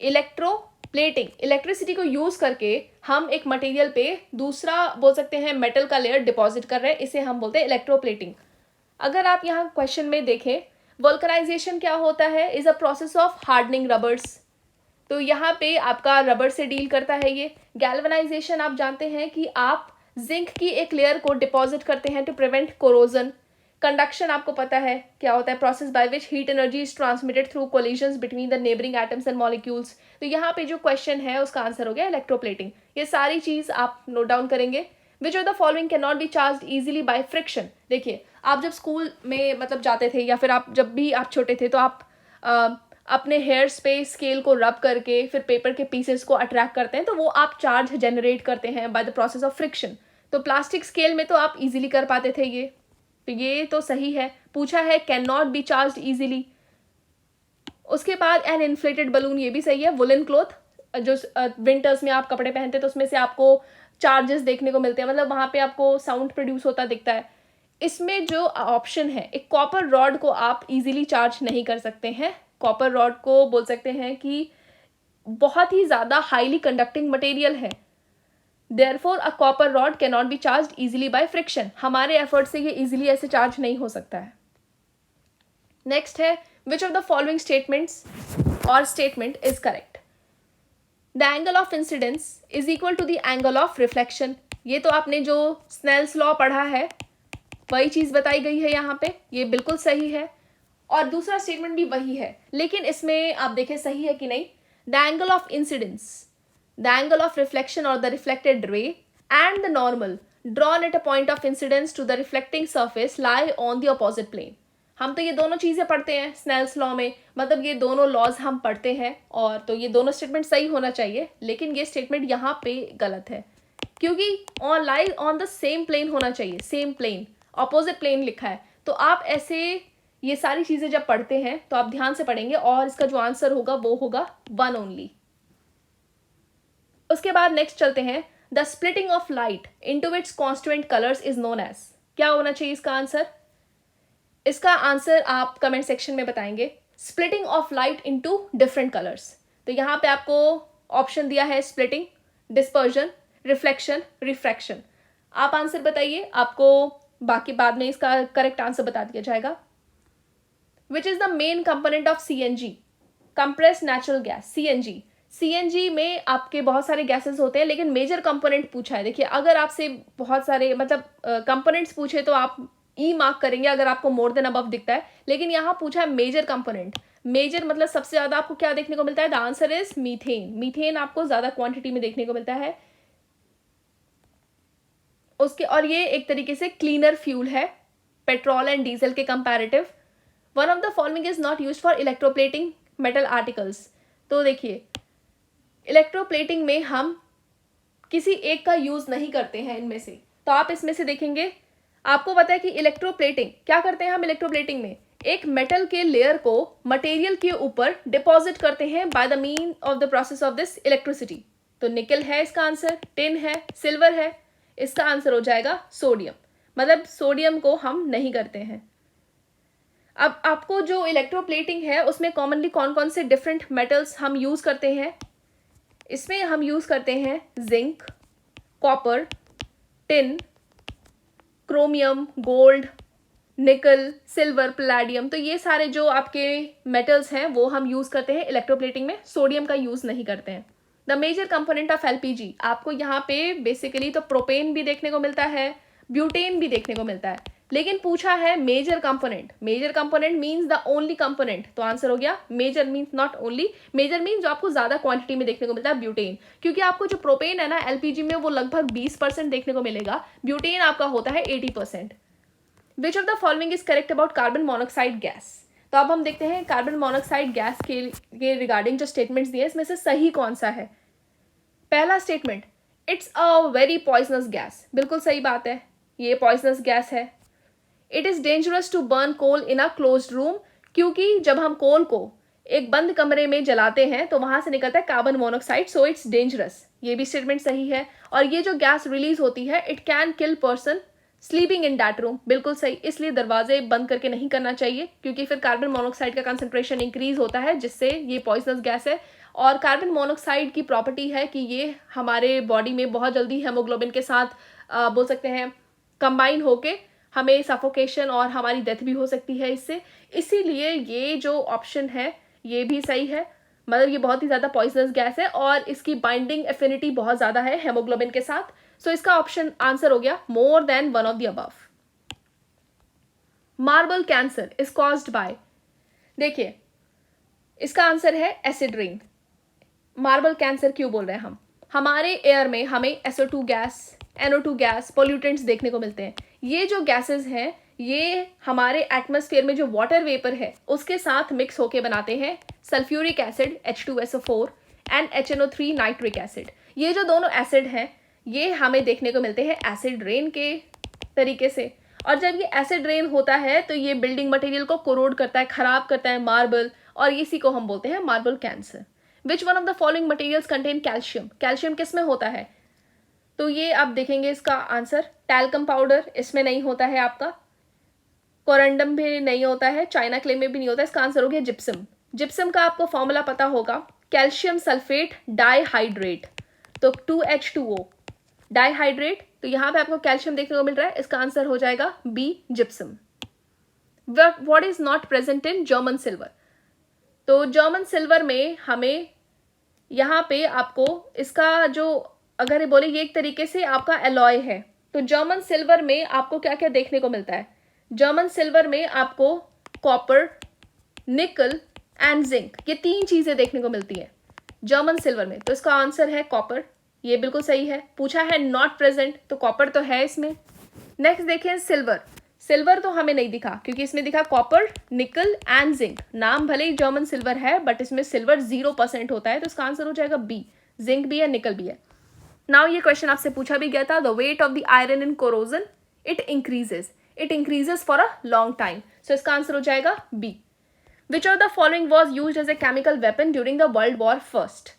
इलेक्ट्रोप्लेटिंग, इलेक्ट्रिसिटी को यूज करके हम एक मटेरियल पे दूसरा बोल सकते हैं मेटल का लेयर डिपॉजिट कर रहे हैं, इसे हम बोलते हैं इलेक्ट्रोप्लेटिंग. अगर आप यहाँ क्वेश्चन में देखें, वल्कनाइजेशन क्या होता है? Is a process of hardening rubbers. तो यहाँ पे आपका रबर से डील करता है ये. गैल्वेनाइजेशन आप जानते हैं कि आप जिंक की एक लेयर को डिपॉजिट करते हैं टू प्रिवेंट कोरोजन. कंडक्शन आपको पता है क्या होता है? Process by which heat energy is transmitted through collisions between the neighbouring atoms and molecules. तो यहाँ पे जो क्वेश्चन है उसका आंसर हो गया इलेक्ट्रोप्लेटिंग. ये सारी चीज आप नोट डाउन करेंगे. Which of the following can not be charged easily by friction. देखिए आप जब स्कूल में मतलब जाते थे, या फिर आप जब भी आप छोटे थे, तो आप अपने हेयर्स पे स्केल को रब करके फिर पेपर के पीसेस को अट्रैक्ट करते हैं, तो वो आप चार्ज जनरेट करते हैं by the process of friction. तो प्लास्टिक स्केल में तो आप इजीली कर पाते थे ये, तो ये तो सही है. पूछा है can not be charged easily. उसके बाद एन इन्फ्लेटेड बलून, ये भी सही है. वुलन क्लॉथ, जो विंटर्स में आप कपड़े पहनते हैं तो उसमें से आपको चार्जेस देखने को मिलते हैं, मतलब वहाँ पे आपको साउंड प्रोड्यूस होता दिखता है. इसमें जो ऑप्शन है, एक कॉपर रॉड को आप इजीली चार्ज नहीं कर सकते हैं. कॉपर रॉड को बोल सकते हैं कि बहुत ही ज़्यादा हाईली कंडक्टिंग मटेरियल है. Therefore a copper rod can not be charged easily by friction. हमारे एफर्ट से ये इजीली ऐसे चार्ज नहीं हो सकता है. नेक्स्ट है which of the following statements or statement is correct. The angle of incidence is equal to the angle of reflection. ये तो आपने जो स्नेल्स लॉ पढ़ा है वही चीज़ बताई गई है यहाँ पे, ये बिल्कुल सही है. और दूसरा स्टेटमेंट भी वही है, लेकिन इसमें आप देखें सही है कि नहीं. The angle of incidence, the angle of reflection or the reflected ray and the normal drawn at a point of incidence to the reflecting surface lie on the opposite plane. हम तो ये दोनों चीज़ें पढ़ते हैं स्नेल्स लॉ में, मतलब ये दोनों लॉज हम पढ़ते हैं, और तो ये दोनों स्टेटमेंट सही होना चाहिए. लेकिन ये स्टेटमेंट यहाँ पे गलत है, क्योंकि on lie on the same plane होना चाहिए. सेम प्लेन, ऑपोजिट प्लेन लिखा है. तो आप ऐसे ये सारी चीज़ें जब पढ़ते हैं तो आप ध्यान से पढ़ेंगे, और इसका जो आंसर होगा वो होगा वन ओनली. उसके बाद नेक्स्ट चलते हैं. The splitting of light into its constituent colours is known as. क्या होना चाहिए इसका आंसर? इसका आंसर आप कमेंट सेक्शन में बताएंगे. Splitting of light into different colours. तो यहाँ पे आपको ऑप्शन दिया है स्प्लिटिंग, डिस्पर्जन, रिफ्लेक्शन, रिफ्रैक्शन. आप आंसर बताइए, आपको बाकी बाद में इसका करेक्ट आंसर बता दिया जाएगा. Which is the main component of CNG, compressed natural gas. CNG, CNG में आपके बहुत सारे गैसेस होते हैं, लेकिन मेजर कंपोनेंट पूछा है। देखिए, अगर आपसे बहुत सारे मतलब कंपोनेंट्स पूछे तो आप ई मार्क करेंगे अगर आपको मोर देन अबव दिखता है, लेकिन यहाँ पूछा है मेजर कंपोनेंट। मेजर मतलब सबसे ज़्यादा आपको क्या देखने को मिलता है? The answer is methane. Methane आपको ज़्यादा क्वांटिटी में देखने को मिलता है उसके, और ये एक तरीके से क्लीनर फ्यूल है पेट्रोल एंड डीजल के comparative. One of the following is not use for electroplating metal articles. तो देखिए, इलेक्ट्रोप्लेटिंग में हम किसी एक का यूज नहीं करते हैं इनमें से, तो आप इसमें से देखेंगे। आपको पता है कि इलेक्ट्रोप्लेटिंग क्या करते हैं हम? इलेक्ट्रोप्लेटिंग में एक मेटल के लेयर को मटेरियल के ऊपर डिपॉजिट करते हैं by the mean of the process of this electricity. तो निकल है इसका आंसर, टिन है, सिल्वर है, इसका आंसर हो जाएगा सोडियम। मतलब सोडियम को हम नहीं करते हैं। अब आपको जो इलेक्ट्रोप्लेटिंग है उसमें कॉमनली कौन कौन से डिफरेंट मेटल्स हम यूज करते हैं? इसमें हम यूज करते हैं zinc, copper, tin, chromium, gold, निकल, सिल्वर, पैलेडियम। तो ये सारे जो आपके मेटल्स हैं वो हम यूज करते हैं इलेक्ट्रोप्लेटिंग में, सोडियम का यूज नहीं करते हैं। The major component of LPG, आपको यहाँ पे बेसिकली तो प्रोपेन भी देखने को मिलता है, ब्यूटेन भी देखने को मिलता है, लेकिन पूछा है major component. Major component means the only component, तो आंसर हो गया major means not only. Major means जो आपको ज्यादा क्वांटिटी में देखने को मिलता है ब्यूटेन, क्योंकि आपको जो प्रोपेन है ना एलपीजी में वो लगभग 20% देखने को मिलेगा, ब्यूटेन आपका होता है 80%। Which of the following is correct about carbon monoxide gas? तो अब हम देखते हैं कार्बन मोनोक्साइड गैस के रिगार्डिंग जो स्टेटमेंट्स दिए इसमें से सही कौन सा है। पहला statement, it's a very poisonous gas. बिल्कुल सही बात है, ये पॉइजनस गैस है। It is dangerous to burn coal in a closed room, क्योंकि जब हम कोल को एक बंद कमरे में जलाते हैं तो वहां से निकलता है carbon monoxide, so it's dangerous. ये भी स्टेटमेंट सही है। और ये जो गैस रिलीज होती है it can kill person sleeping in that room, बिल्कुल सही। इसलिए दरवाजे बंद करके नहीं करना चाहिए, क्योंकि फिर कार्बन मोनोक्साइड का कंसंट्रेशन इंक्रीज होता है, जिससे ये पॉइजनस गैस है। और कार्बन मोनोक्साइड की प्रॉपर्टी है कि ये हमारे बॉडी में बहुत जल्दी हेमोग्लोबिन के साथ बोल सकते हैं कंबाइन होके हमें सफोकेशन और हमारी डेथ भी हो सकती है इससे। इसीलिए ये जो ऑप्शन है ये भी सही है। मतलब ये बहुत ही ज़्यादा पॉइजनस गैस है और इसकी बाइंडिंग एफिनिटी बहुत ज़्यादा है हेमोग्लोबिन के साथ। सो इसका ऑप्शन आंसर हो गया more than one of the above. Marble cancer is caused by, देखिए इसका आंसर है एसिड रेन। मार्बल कैंसर क्यों बोल रहे हैं हम? हमारे एयर में हमें SO2 gas, NO2 gas, pollutants देखने को मिलते हैं। ये जो गैसेस हैं ये हमारे एटमॉस्फेयर में जो वाटर वेपर है उसके साथ मिक्स होके बनाते हैं sulphuric acid H2SO4 and HNO3 nitric acid. ये जो दोनों एसिड हैं ये हमें देखने को मिलते हैं एसिड रेन के तरीके से। और जब ये एसिड रेन होता है तो ये बिल्डिंग मटेरियल को कोरोड करता है, खराब करता है मार्बल, और इसी को हम बोलते हैं marble cancer. Which one of the following materials contain calcium? Calcium किस में होता है? तो ये आप देखेंगे इसका आंसर, टैल्कम पाउडर इसमें नहीं होता है आपका, कोरंडम भी नहीं होता है, चाइना क्ले में भी नहीं होता है। इसका आंसर हो गया जिप्सम। जिप्सम का आपको फॉर्मूला पता होगा, कैल्शियम सल्फेट डाइहाइड्रेट, तो 2H2O डाइहाइड्रेट। तो यहाँ पे आपको कैल्शियम देखने को मिल रहा है, इसका आंसर हो जाएगा B gypsum. What is not present in German silver? तो जर्मन सिल्वर में हमें यहाँ पे आपको इसका जो अगर बोले ये एक तरीके से आपका एलॉय है, तो जर्मन सिल्वर में आपको क्या क्या देखने को मिलता है? जर्मन सिल्वर में आपको कॉपर, निकल एंड जिंक, ये 3 चीजें देखने को मिलती है जर्मन सिल्वर में। तो इसका आंसर है कॉपर, ये बिल्कुल सही है। पूछा है नॉट प्रेजेंट, तो कॉपर तो है इसमें। नेक्स्ट देखें सिल्वर। सिल्वर तो हमें नहीं दिखा क्योंकि इसमें दिखा कॉपर, निकल एंड जिंक। नाम भले ही जर्मन सिल्वर है बट इसमें सिल्वर 0% होता है, तो इसका आंसर हो जाएगा बी, जिंक भी है, निकल भी है। नाउ ये क्वेश्चन आपसे पूछा भी गया था, the weight of the iron in corrosion it increases for a long time, so इसका आंसर हो जाएगा B. Which of the following was use as a chemical weapon during the world war first?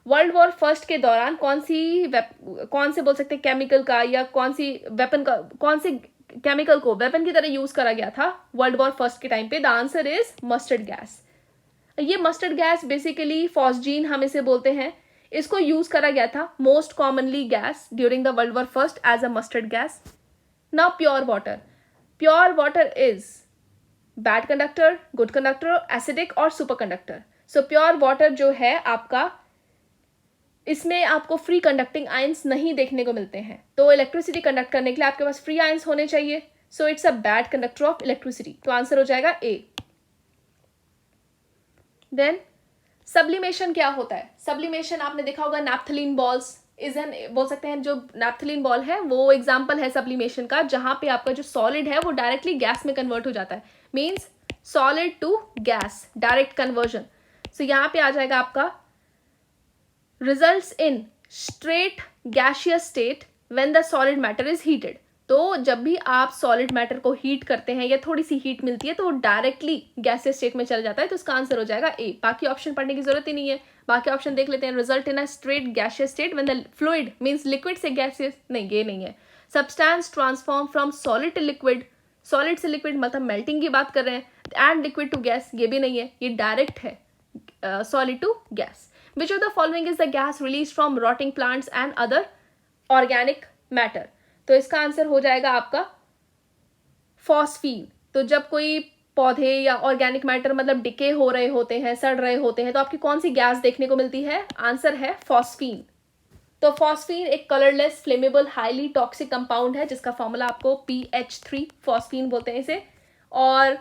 World war first के दौरान कौन से बोल सकते हैं केमिकल का या कौन सी वेपन का, कौन से केमिकल को वेपन की तरह यूज करा गया था वर्ल्ड वॉर फर्स्ट के टाइम पे? The answer is mustard gas. ये मस्टर्ड गैस बेसिकली फॉस्जीन हम इसे बोलते हैं, इसको यूज करा गया था most commonly gas during the world war first as a mustard gas. Now pure water. Pure water is bad conductor, good conductor, acidic or super conductor. So pure water जो है आपका इसमें आपको फ्री कंडक्टिंग आयंस नहीं देखने को मिलते हैं, तो इलेक्ट्रिसिटी कंडक्ट करने के लिए आपके पास फ्री आयंस होने चाहिए, so it's a bad conductor of electricity, तो आंसर हो जाएगा ए। देन सब्लिमेशन क्या होता है? सब्लिमेशन आपने देखा होगा, नैप्थलीन बॉल्स इज एन, बोल सकते हैं जो नैप्थलीन बॉल है वो एग्जाम्पल है सब्लिमेशन का, जहां पे आपका जो सॉलिड है वो डायरेक्टली गैस में कन्वर्ट हो जाता है, means solid to gas, direct conversion. So यहाँ पे आ जाएगा आपका results in straight gaseous state when the solid matter is heated। तो जब भी आप सॉलिड मैटर को हीट करते हैं या थोड़ी सी हीट मिलती है तो वो डायरेक्टली गैसियस स्टेट में चल जाता है, तो इसका आंसर हो जाएगा ए। बाकी ऑप्शन पढ़ने की जरूरत ही नहीं है, बाकी ऑप्शन देख लेते हैं। Result in a straight gaseous state when the fluid means liquid से गैसियस, नहीं ये नहीं है। Substance transform from solid to liquid, solid से लिक्विड मतलब मेल्टिंग की बात कर रहे हैं। एंड लिक्विड टू गैस, ये भी नहीं है, ये डायरेक्ट है solid to gas. Which of the following is the gas released from rotting plants and other organic matter? तो इसका आंसर हो जाएगा आपका फॉस्फीन। तो जब कोई पौधे या ऑर्गेनिक मैटर मतलब डिके हो रहे होते हैं, सड़ रहे होते हैं, तो आपकी कौन सी गैस देखने को मिलती है? आंसर है फॉस्फीन। तो फॉस्फीन एक colourless flammable highly toxic compound है जिसका फॉर्मूला आपको PH3 फॉस्फीन बोलते हैं इसे। और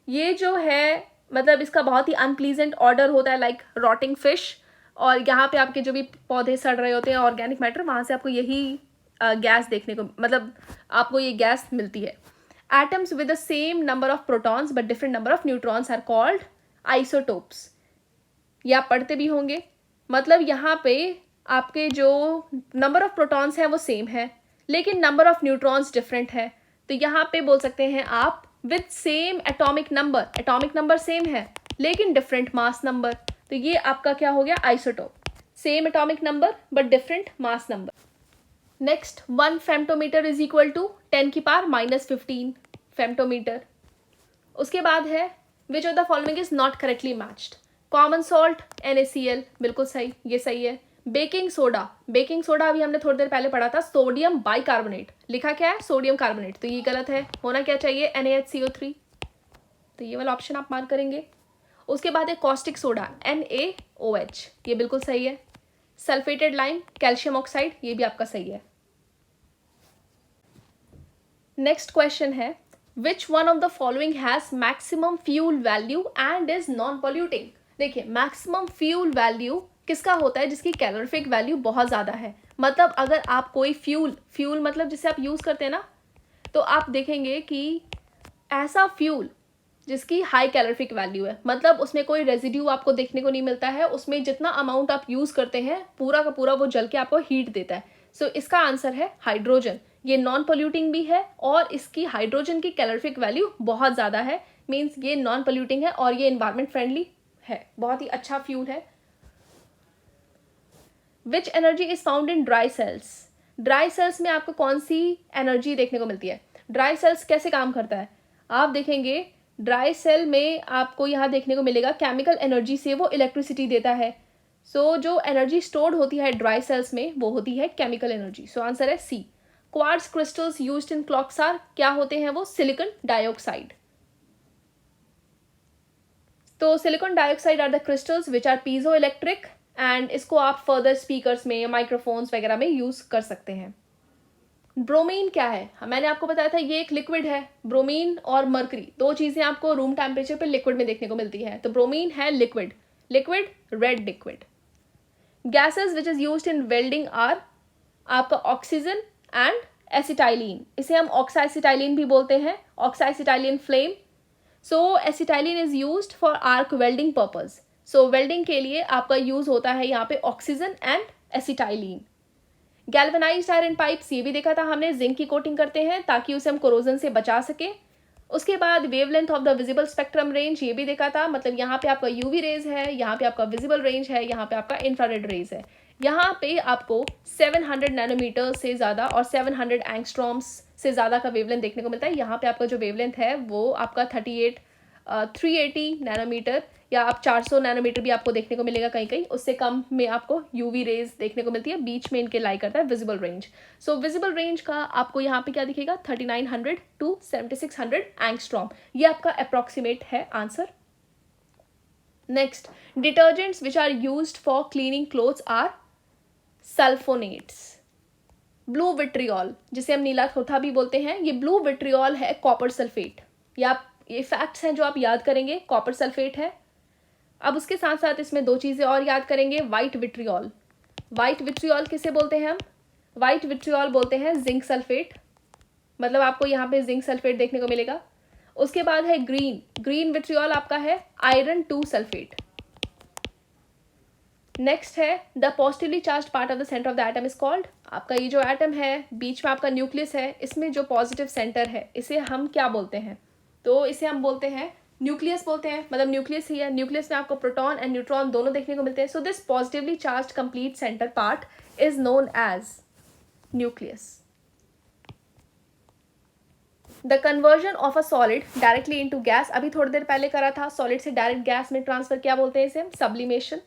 ये जो है मतलब इसका बहुत ही अनप्लीजेंट ऑर्डर होता है, लाइक रॉटिंग फिश। और यहाँ पे आपके जो भी पौधे सड़ रहे होते हैं ऑर्गेनिक मैटर, वहाँ से आपको यही गैस देखने को, मतलब आपको ये गैस मिलती है। Atoms with the same number of protons but different number of neutrons are called isotopes. ये आप पढ़ते भी होंगे, मतलब यहाँ पे आपके जो नंबर ऑफ प्रोटॉन्स हैं वो सेम है लेकिन नंबर ऑफ न्यूट्रॉन्स डिफरेंट है, तो यहाँ पे बोल सकते हैं आप with same atomic number, atomic number same है लेकिन डिफरेंट मास नंबर, तो ये आपका क्या हो गया? Isotope. Same atomic number but different mass number. Next, 1 femtometre is equal to 10 की पावर -15 फेम्टोमीटर। उसके बाद है which of the following is not correctly matched? Common salt NaCl, बिल्कुल सही, ये सही है। बेकिंग सोडा, बेकिंग सोडा अभी हमने थोड़ी देर पहले पढ़ा था, सोडियम बाइकार्बोनेट, लिखा क्या है? सोडियम कार्बोनेट, तो ये गलत है, होना क्या चाहिए? NaHCO3, तो ये वाला ऑप्शन आप मार्क करेंगे। उसके बाद है कॉस्टिक सोडा NaOH, ये बिल्कुल सही है। सल्फेटेड लाइम, कैल्शियम ऑक्साइड, ये भी आपका सही है। नेक्स्ट क्वेश्चन है which one of the following has maximum fuel value and is non polluting? देखिए मैक्सिमम फ्यूल वैल्यू किसका होता है? जिसकी कैलोरीफिक वैल्यू बहुत ज़्यादा है। मतलब अगर आप कोई फ्यूल मतलब जिसे आप यूज़ करते हैं ना, तो आप देखेंगे कि ऐसा फ्यूल जिसकी हाई कैलोरीफिक वैल्यू है, मतलब उसमें कोई रेजिड्यू आपको देखने को नहीं मिलता है, उसमें जितना अमाउंट आप यूज़ करते हैं पूरा का पूरा वो जल के आपको हीट देता है। सो इसका आंसर है हाइड्रोजन। ये नॉन पोल्यूटिंग भी है और इसकी हाइड्रोजन की कैलोरीफिक वैल्यू बहुत ज़्यादा है, मीन्स ये नॉन पोल्यूटिंग है और ये इन्वायरमेंट फ्रेंडली है, बहुत ही अच्छा फ्यूल है। Which energy is found in dry cells? Dry cells में आपको कौन सी एनर्जी देखने को मिलती है? ड्राई सेल्स कैसे काम करता है? आप देखेंगे ड्राई सेल में आपको यहाँ देखने को मिलेगा केमिकल एनर्जी से वो इलेक्ट्रिसिटी देता है। सो जो एनर्जी स्टोर्ड होती है ड्राई सेल्स में वो होती है केमिकल एनर्जी। सो आंसर है C. Quartz crystals used in clocks are, क्या होते हैं वो? Silicon dioxide. तो silicon dioxide are the crystals which are piezo electric and इसको आप फर्दर स्पीकर्स में, माइक्रोफोन्स वगैरह में यूज कर सकते हैं। ब्रोमीन क्या है? मैंने आपको बताया था ये एक लिक्विड है। ब्रोमीन और मर्करी दो चीजें आपको रूम टेम्परेचर पे लिक्विड में देखने को मिलती है, तो ब्रोमीन है liquid, liquid red liquid. Gases which is used in welding are आपका ऑक्सीजन एंड एसिटाइलिन, इसे हम ऑक्साइसिटाइलिन भी बोलते हैं, oxyacetylene flame. So acetylene is used for arc welding purpose. So welding के लिए आपका यूज होता है यहाँ पे oxygen and acetylene. Galvanised iron pipes, ये भी देखा था हमने, जिंक की कोटिंग करते हैं ताकि उसे हम कोरोजन से बचा सके। उसके बाद wavelength of the visible spectrum range, ये भी देखा था, मतलब यहाँ पे आपका यूवी रेज है, यहाँ पे आपका विजिबल रेंज है, यहाँ पे आपका इंफ्रारेड रेज है। यहाँ पे आपको 700 नैनोमीटर से ज़्यादा और 700 एंगस्ट्रॉम्स से ज़्यादा का वेवलेंथ देखने को मिलता है। यहाँ पे आपका जो वेवलेंथ है वो आपका 380 नैनोमीटर या आप 400 नैनोमीटर भी आपको देखने को मिलेगा कहीं कहीं, उससे कम में आपको यूवी रेज देखने को मिलती है। बीच में इनके लाई करता है विजिबल रेंज। सो विजिबल रेंज का आपको यहाँ पे क्या दिखेगा? 3900 टू 7600 एंगस्ट्रॉम, ये आपका अप्रोक्सीमेट है answer. Next, detergents which are used for cleaning clothes are sulphonates. Blue vitriol, जिसे हम नीला थोथा भी बोलते हैं, ये ब्लू विट्रियोल है कॉपर सल्फेट। ये फैक्ट्स हैं जो आप याद करेंगे, कॉपर सल्फेट है। अब उसके साथ साथ इसमें दो चीज़ें और याद करेंगे, वाइट विट्रियोल। वाइट विट्रियोल किसे बोलते हैं हम? वाइट विट्रियोल बोलते हैं जिंक सल्फेट, मतलब आपको यहाँ पे जिंक सल्फेट देखने को मिलेगा। उसके बाद है ग्रीन विट्रियोल आपका है आयरन 2 सल्फेट। नेक्स्ट है the positively charge part of the centre of the atom is called, आपका ये जो एटम है बीच में आपका न्यूक्लियस है, इसमें जो पॉजिटिव सेंटर है इसे हम क्या बोलते हैं? तो इसे हम बोलते हैं न्यूक्लियस बोलते हैं, मतलब न्यूक्लियस ही है। न्यूक्लियस में आपको प्रोटॉन एंड न्यूट्रॉन दोनों देखने को मिलते हैं। So this positively charge complete centre part is known as nucleus. The conversion of a solid directly into gas, अभी थोड़ी देर पहले करा था, सॉलिड से डायरेक्ट गैस में ट्रांसफर क्या बोलते हैं? इसे हम sublimation.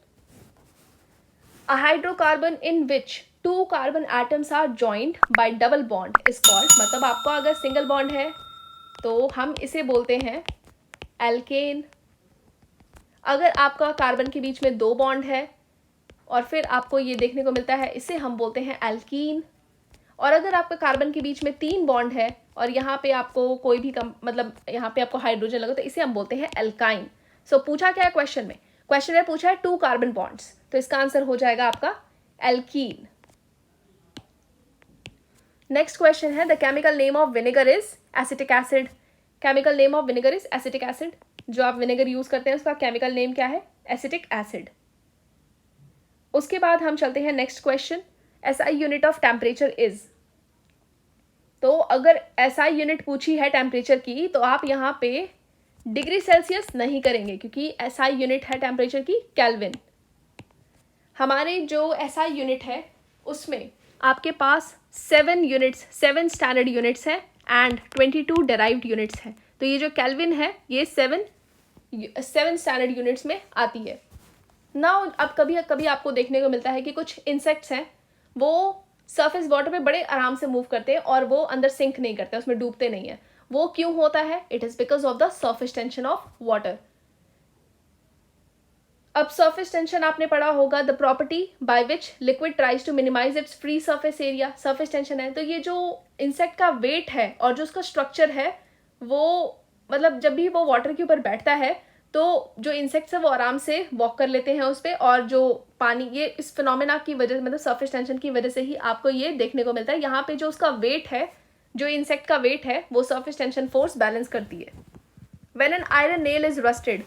A hydrocarbon in which 2 carbon atoms are joined by double bond is called, मतलब आपको अगर सिंगल बॉन्ड है तो हम इसे बोलते हैं एल्केन। अगर आपका कार्बन के बीच में 2 बॉन्ड है और फिर आपको ये देखने को मिलता है, इसे हम बोलते हैं एल्कीन। और अगर आपका कार्बन के बीच में 3 बॉन्ड है और यहाँ पे आपको कोई भी मतलब यहाँ पे आपको हाइड्रोजन लगा, तो इसे हम बोलते हैं एल्काइन। सो पूछा क्या है क्वेश्चन में? क्वेश्चन में पूछा है 2 कार्बन बॉन्ड्स, तो इसका आंसर हो जाएगा आपका एल्कीन। नेक्स्ट क्वेश्चन है the chemical name of vinegar is acetic acid. Chemical name of vinegar is acetic acid. जो आप विनेगर यूज करते हैं उसका केमिकल नेम क्या है? Acetic acid. उसके बाद हम चलते हैं next question, SI unit of temperature is. तो अगर एसआई यूनिट पूछी है टेम्परेचर की तो आप यहाँ पे डिग्री सेल्सियस नहीं करेंगे, क्योंकि एसआई यूनिट है टेम्परेचर की केल्विन। हमारे जो एसआई यूनिट है उसमें आपके पास 7 स्टैंडर्ड यूनिट्स हैं एंड 22 डेराइव्ड यूनिट्स हैं। तो ये जो केल्विन है ये 7 स्टैंडर्ड यूनिट्स में आती है। नाउ अब कभी कभी आपको देखने को मिलता है कि कुछ इंसेक्ट्स हैं वो सरफेस वाटर पे बड़े आराम से मूव करते हैं और वो अंदर सिंक नहीं करते, उसमें डूबते नहीं है। वो क्यों होता है? It is because of the surface tension of water. अब सरफेस टेंशन आपने पढ़ा होगा, the property by which liquid tries to minimise its free surface area. Surface tension है तो ये जो इंसेक्ट का वेट है और जो उसका स्ट्रक्चर है वो, मतलब जब भी वो वाटर के ऊपर बैठता है तो जो इंसेक्ट्स है वो आराम से वॉक कर लेते हैं उस पर, और जो पानी, ये इस फिनोमेना की वजह, मतलब सरफेस टेंशन की वजह से ही आपको ये देखने को मिलता है। यहाँ पे जो उसका वेट है, जो इंसेक्ट का वेट है, वो सरफेस टेंशन फोर्स बैलेंस करती है। When an iron nail is rusted,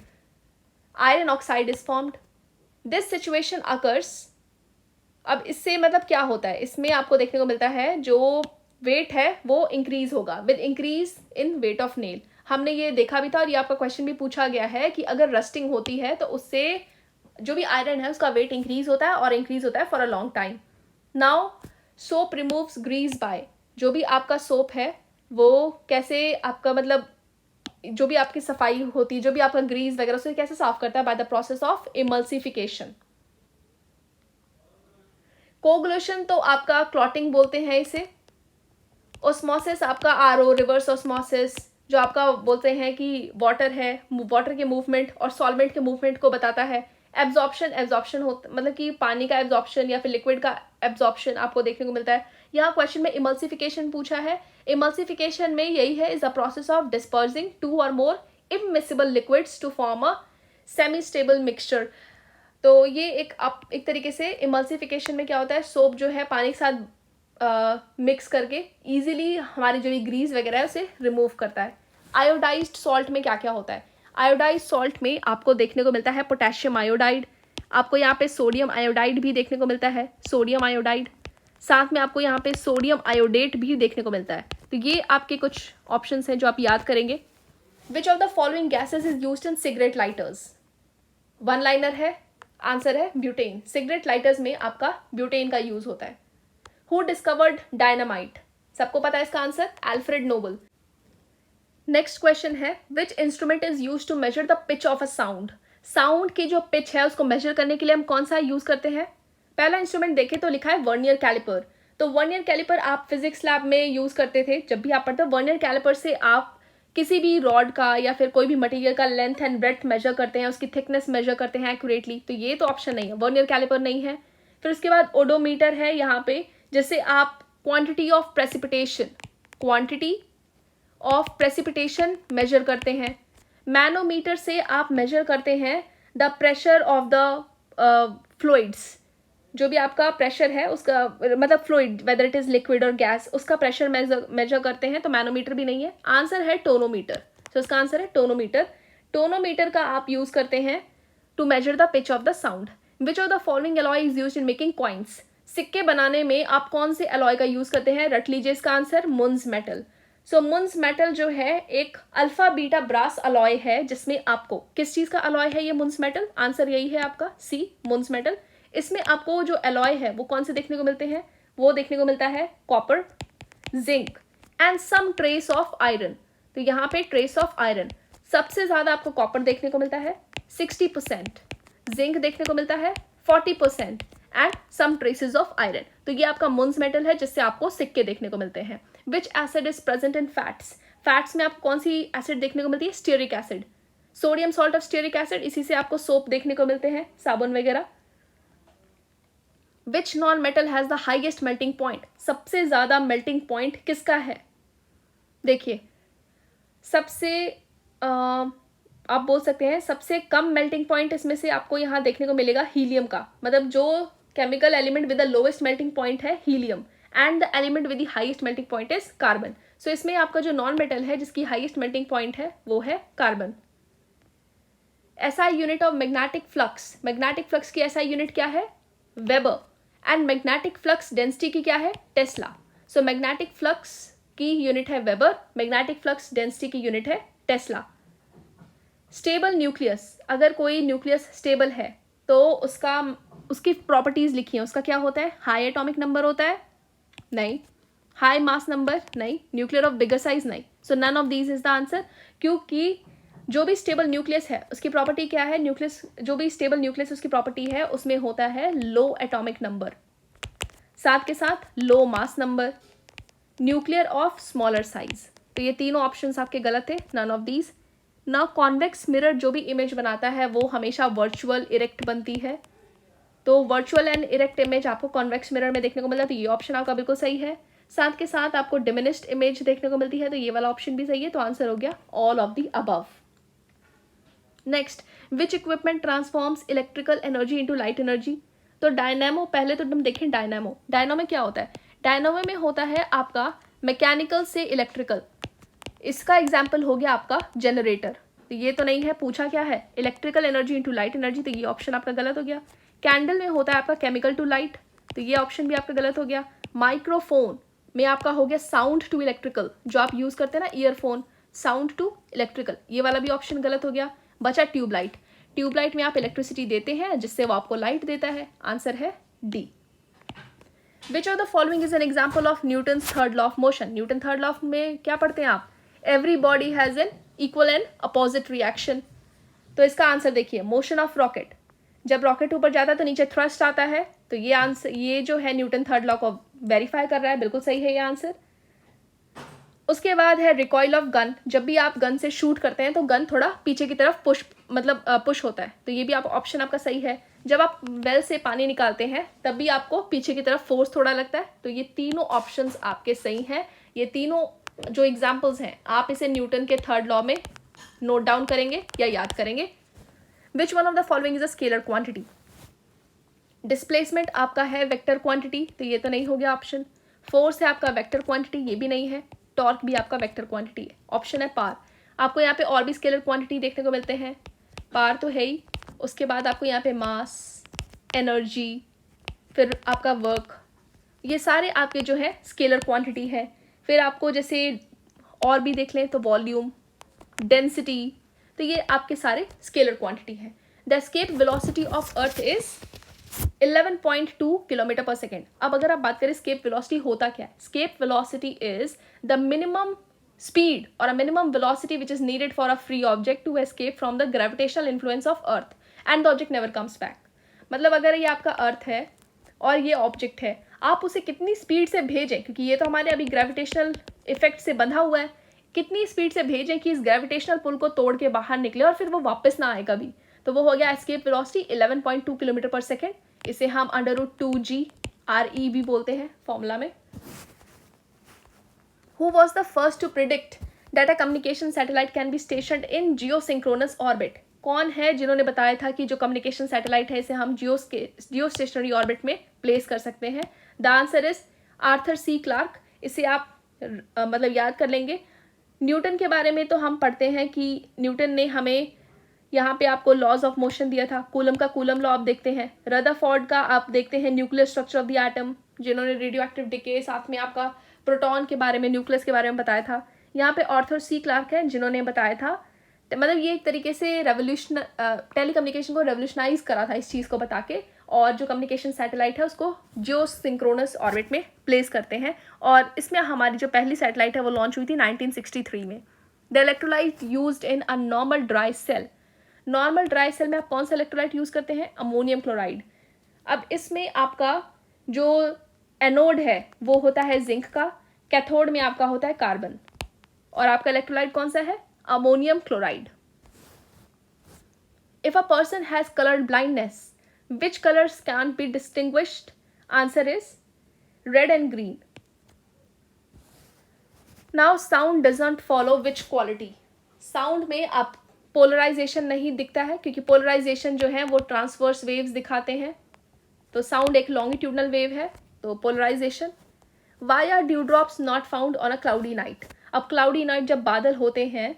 iron oxide is formed. This situation occurs. अब इससे मतलब क्या होता है? इसमें आपको देखने को मिलता है जो वेट है वो इंक्रीज होगा with increase in weight of nail. हमने ये देखा भी था और ये आपका क्वेश्चन भी पूछा गया है कि अगर रस्टिंग होती है तो उससे जो भी आयरन है उसका वेट इंक्रीज होता है और इंक्रीज होता है for a long time. Now soap removes grease by, जो भी आपका सोप है वो कैसे आपका, मतलब जो भी आपकी सफाई होती है, जो भी आपका ग्रीस वगैरह, उसे कैसे साफ करता है? By the process of emulsification. Coagulation तो आपका क्लॉटिंग बोलते हैं इसे। ओस्मोसिस आपका आरओ, रिवर्स ओस्मोसिस, जो आपका बोलते हैं कि वाटर है, वाटर के मूवमेंट और सॉल्वेंट के मूवमेंट को बताता है। एब्जॉर्प्शन होता, मतलब कि पानी का एब्जॉर्प्शन या फिर लिक्विड का एब्जॉर्प्शन आपको देखने को मिलता है। यहाँ क्वेश्चन में इमल्सिफिकेशन पूछा है। इमल्सिफिकेशन में यही है, is the process of dispersing 2 or more immiscible liquids to form a semi stable mixture. तो ये एक तरीके से इमल्सिफिकेशन में क्या होता है, सोप जो है पानी के साथ मिक्स करके इजीली हमारी जो भी ग्रीस वगैरह है उसे रिमूव करता है। आयोडाइज्ड सॉल्ट में क्या क्या होता है? आयोडाइज्ड सॉल्ट में आपको देखने को मिलता है पोटेशियम आयोडाइड, आपको यहाँ पे सोडियम आयोडाइड भी देखने को मिलता है, सोडियम आयोडाइड। साथ में आपको यहाँ पे सोडियम आयोडेट भी देखने को मिलता है। तो ये आपके कुछ ऑप्शंस हैं जो आप याद करेंगे। Which of the following gases is used in cigarette lighters? 1 liner है, आंसर है ब्यूटेन। सिगरेट लाइटर्स में आपका ब्यूटेन का यूज होता है। Who discovered dynamite? सबको पता है इसका आंसर, अल्फ्रेड नोबल। नेक्स्ट क्वेश्चन है which instrument is use to measure the pitch of a sound? Sound की जो पिच है उसको मेजर करने के लिए हम कौन सा यूज करते हैं? पहला इंस्ट्रूमेंट देखें तो लिखा है वर्नियर कैलिपर। तो वर्नियर कैलिपर आप फिजिक्स लैब में यूज करते थे जब भी आप पढ़ते हो। वर्नियर कैलिपर से आप किसी भी रॉड का या फिर कोई भी मटेरियल का लेंथ एंड ब्रेड्थ मेजर करते हैं, उसकी थिकनेस मेजर करते हैं एक्यूरेटली। तो ये तो ऑप्शन नहीं है, वर्नियर कैलिपर नहीं है। फिर उसके बाद ओडोमीटर है यहाँ पे, जिससे आप क्वांटिटी ऑफ प्रेसिपिटेशन मेजर करते हैं। मैनोमीटर से आप मेजर करते हैं the pressure of the fluids, जो भी आपका प्रेशर है उसका, मतलब fluid whether it is liquid और गैस, उसका प्रेशर मेजर करते हैं, तो मैनोमीटर भी नहीं है। आंसर है टोनोमीटर। तो इसका आंसर है टोनोमीटर। टोनोमीटर का आप यूज करते हैं to measure the pitch of the sound. Which of the following alloy is used in making coins? सिक्के बनाने में आप कौन से अलॉय का यूज करते हैं? रट लीजिए इसका आंसर, मुन्स मेटल। सो मुन्स मेटल जो है एक अल्फा बीटा ब्रास अलॉय है, जिसमें आपको किस चीज का अलॉय है ये मुन्स मेटल? आंसर यही है आपका सी, मुन्स मेटल। इसमें आपको जो अलॉय है वो कौन से देखने को मिलते हैं? वो देखने को मिलता है copper, zinc and some trace of iron. तो यहाँ पे ट्रेस ऑफ आयरन, सबसे ज्यादा आपको कॉपर देखने को मिलता है 60%, जिंक देखने को मिलता है 40% and some traces of iron. तो ये आपका मुन्स मेटल है, जिससे आपको सिक्के देखने को मिलते हैं। विच acid is present in fats? Fats में आपको कौन सी एसिड देखने को मिलती है? Stearic acid, sodium salt of stearic acid. इसी से आपको सोप देखने को मिलते हैं, साबुन वगैरह। Which non metal has the highest melting point? सबसे ज्यादा मेल्टिंग पॉइंट किसका है? देखिए, सबसे आप बोल सकते हैं सबसे कम मेल्टिंग पॉइंट इसमें से आपको यहाँ देखने को मिलेगा हीलियम का। मतलब जो chemical element with the lowest melting point है helium, and the element with the highest melting point is carbon. So इसमें आपका जो नॉन मेटल है जिसकी हाईएस्ट मेल्टिंग पॉइंट है वो है carbon. SI unit of magnetic flux? Magnetic flux की एसआई यूनिट क्या है? Weber. And magnetic flux density की क्या है? टेस्ला। सो मैग्नेटिक फ्लक्स की यूनिट है वेबर, मैग्नेटिक फ्लक्स डेंसिटी की यूनिट है टेस्ला। स्टेबल न्यूक्लियस, अगर कोई न्यूक्लियस स्टेबल है तो उसकी प्रॉपर्टीज लिखिए। उसका क्या होता है? हाई एटॉमिक नंबर होता है? नहीं। High mass number? नहीं। Nuclear of bigger size? नहीं। So none of these is the answer, क्योंकि जो भी स्टेबल न्यूक्लियस है उसकी प्रॉपर्टी क्या है? न्यूक्लियस, जो भी स्टेबल न्यूक्लियस उसकी प्रॉपर्टी है उसमें होता है लो एटॉमिक नंबर, साथ के साथ low mass number, nuclear of smaller size. तो ये तीनों ऑप्शंस आपके गलत है, नन ऑफ दीज। ना कॉन्वेक्स मिरर जो भी इमेज बनाता है वो हमेशा वर्चुअल इरेक्ट बनती है, तो वर्चुअल एंड इरेक्ट इमेज आपको कॉन्वेक्स मिरर में देखने को मिलता है, तो ये ऑप्शन आपका बिल्कुल सही है। साथ के साथ आपको डिमिनिश्ड इमेज देखने को मिलती है, तो ये वाला ऑप्शन भी सही है। तो आंसर हो गया all of the above. Next, which equipment transforms electrical energy into light energy? तो डायनामो, पहले तो हम देखें डायनामो। डायनामो में क्या होता है? डायनामो में होता है आपका मैकेनिकल से इलेक्ट्रिकल। इसका एग्जाम्पल हो गया आपका जनरेटर। तो ये तो नहीं है, पूछा क्या है? Electrical energy into light energy, तो ये ऑप्शन आपका गलत हो गया। कैंडल में होता है आपका केमिकल टू लाइट, तो ये ऑप्शन भी आपका गलत हो गया। माइक्रोफोन में आपका हो गया साउंड टू इलेक्ट्रिकल, जो आप यूज करते हैं ना ईयरफोन, साउंड टू इलेक्ट्रिकल, ये वाला भी ऑप्शन गलत हो गया। बचा ट्यूबलाइट। ट्यूबलाइट में आप इलेक्ट्रिसिटी देते हैं जिससे वो आपको लाइट देता है, आंसर है D. Which of the following is an example of Newton's third law of motion? Newton third law में क्या पढ़ते हैं आप? Every body has an equal and opposite reaction. तो इसका आंसर देखिए, मोशन ऑफ रॉकेट, जब रॉकेट ऊपर जाता है तो नीचे थ्रस्ट आता है, तो ये आंसर, ये जो है न्यूटन थर्ड लॉ को वेरीफाई कर रहा है, बिल्कुल सही है ये आंसर। उसके बाद है रिकॉइल ऑफ गन, जब भी आप गन से शूट करते हैं तो गन थोड़ा पीछे की तरफ पुश होता है, तो ये भी आप ऑप्शन आपका सही है। जब आप वेल से पानी निकालते हैं तब भी आपको पीछे की तरफ फोर्स थोड़ा लगता है, तो ये तीनों ऑप्शंस आपके सही हैं। ये तीनों जो एग्जाम्पल्स हैं आप इसे न्यूटन के थर्ड लॉ में नोट डाउन करेंगे या याद करेंगे। Which one of the following is a scalar quantity? Displacement आपका है वेक्टर क्वांटिटी, तो ये तो नहीं हो गया ऑप्शन। फोर्स है आपका वेक्टर क्वांटिटी, ये भी नहीं है। टॉर्क भी आपका वेक्टर क्वांटिटी है, ऑप्शन है पार। आपको यहाँ पे और भी स्केलर क्वांटिटी देखने को मिलते हैं, पार तो है ही। उसके बाद आपको यहाँ पे मास, एनर्जी, फिर आपका वर्क, ये सारे आपके जो है स्केलर क्वांटिटी है। फिर आपको जैसे और भी देख लें तो वॉल्यूम, डेंसिटी, तो ये आपके सारे स्केलर क्वांटिटी है। The escape velocity of earth is 11.2 kilometre पर सेकेंड। अब अगर आप बात करें स्केप वेलोसिटी होता क्या है? Escape velocity is the minimum speed or a minimum velocity which is needed for a free object to escape from the gravitational influence of earth and the object never comes back. मतलब अगर ये आपका अर्थ है और ये object है, आप उसे कितनी स्पीड से भेजें, क्योंकि ये तो हमारे अभी ग्रेविटेशनल इफेक्ट से बंधा हुआ है, कितनी स्पीड से भेजें कि इस ग्रेविटेशनल पुल को तोड़ के बाहर निकले और फिर वो वापस ना आए कभी। तो वो हो गया एस्केप वेलोसिटी 11.2 किलोमीटर पर सेकेंड। इसे हम √2g भी बोलते हैं फॉर्मूला में। Who was the first to predict that a communication satellite can be stationed in geosynchronous orbit? कौन है जिन्होंने बताया था कि जो कम्युनिकेशन सैटेलाइट है इसे हम जियो स्टेशनरी ऑर्बिट में प्लेस कर सकते हैं? The answer is Arthur C Clarke. इसे आप मतलब याद कर लेंगे। न्यूटन के बारे में तो हम पढ़ते हैं कि न्यूटन ने हमें यहाँ पे आपको लॉज ऑफ मोशन दिया था। कूलम का कूलम लॉ आप देखते हैं। रदरफोर्ड का आप देखते हैं nuclear structure of the atom, जिन्होंने रेडियो एक्टिव डिके, साथ में आपका प्रोटॉन के बारे में, न्यूक्लियस के बारे में बताया था। यहाँ पे आर्थर सी क्लार्क है जिन्होंने बताया था। मतलब ये एक तरीके से टेलीकम्युनिकेशन को रेवोल्यूशनाइज करा था इस चीज़ को बता के, और जो कम्युनिकेशन सैटेलाइट है उसको जियो सिंक्रोनस ऑर्बिट में प्लेस करते हैं। और इसमें हमारी जो पहली सैटेलाइट है वो लॉन्च हुई थी 1963 में। The electrolyte used in a normal dry cell. Normal dry cell में आप कौन सा इलेक्ट्रोलाइट यूज़ करते हैं? Ammonium chloride. अब इसमें आपका जो एनोड है वो होता है जिंक का, कैथोड में आपका होता है कार्बन, और आपका इलेक्ट्रोलाइट कौन सा है? Ammonium chloride. If a person has coloured blindness, which colours can be distinguished? Answer is red and green. Now sound doesn't follow which quality? Sound में आप पोलराइजेशन नहीं दिखता है, क्योंकि पोलराइजेशन जो है वो ट्रांसवर्स वेव्स दिखाते हैं, तो साउंड एक लॉन्गिट्यूडनल वेव है, तो polarisation. Why are dew drops not found on a cloudy night? अब क्लाउडी नाइट जब बादल होते हैं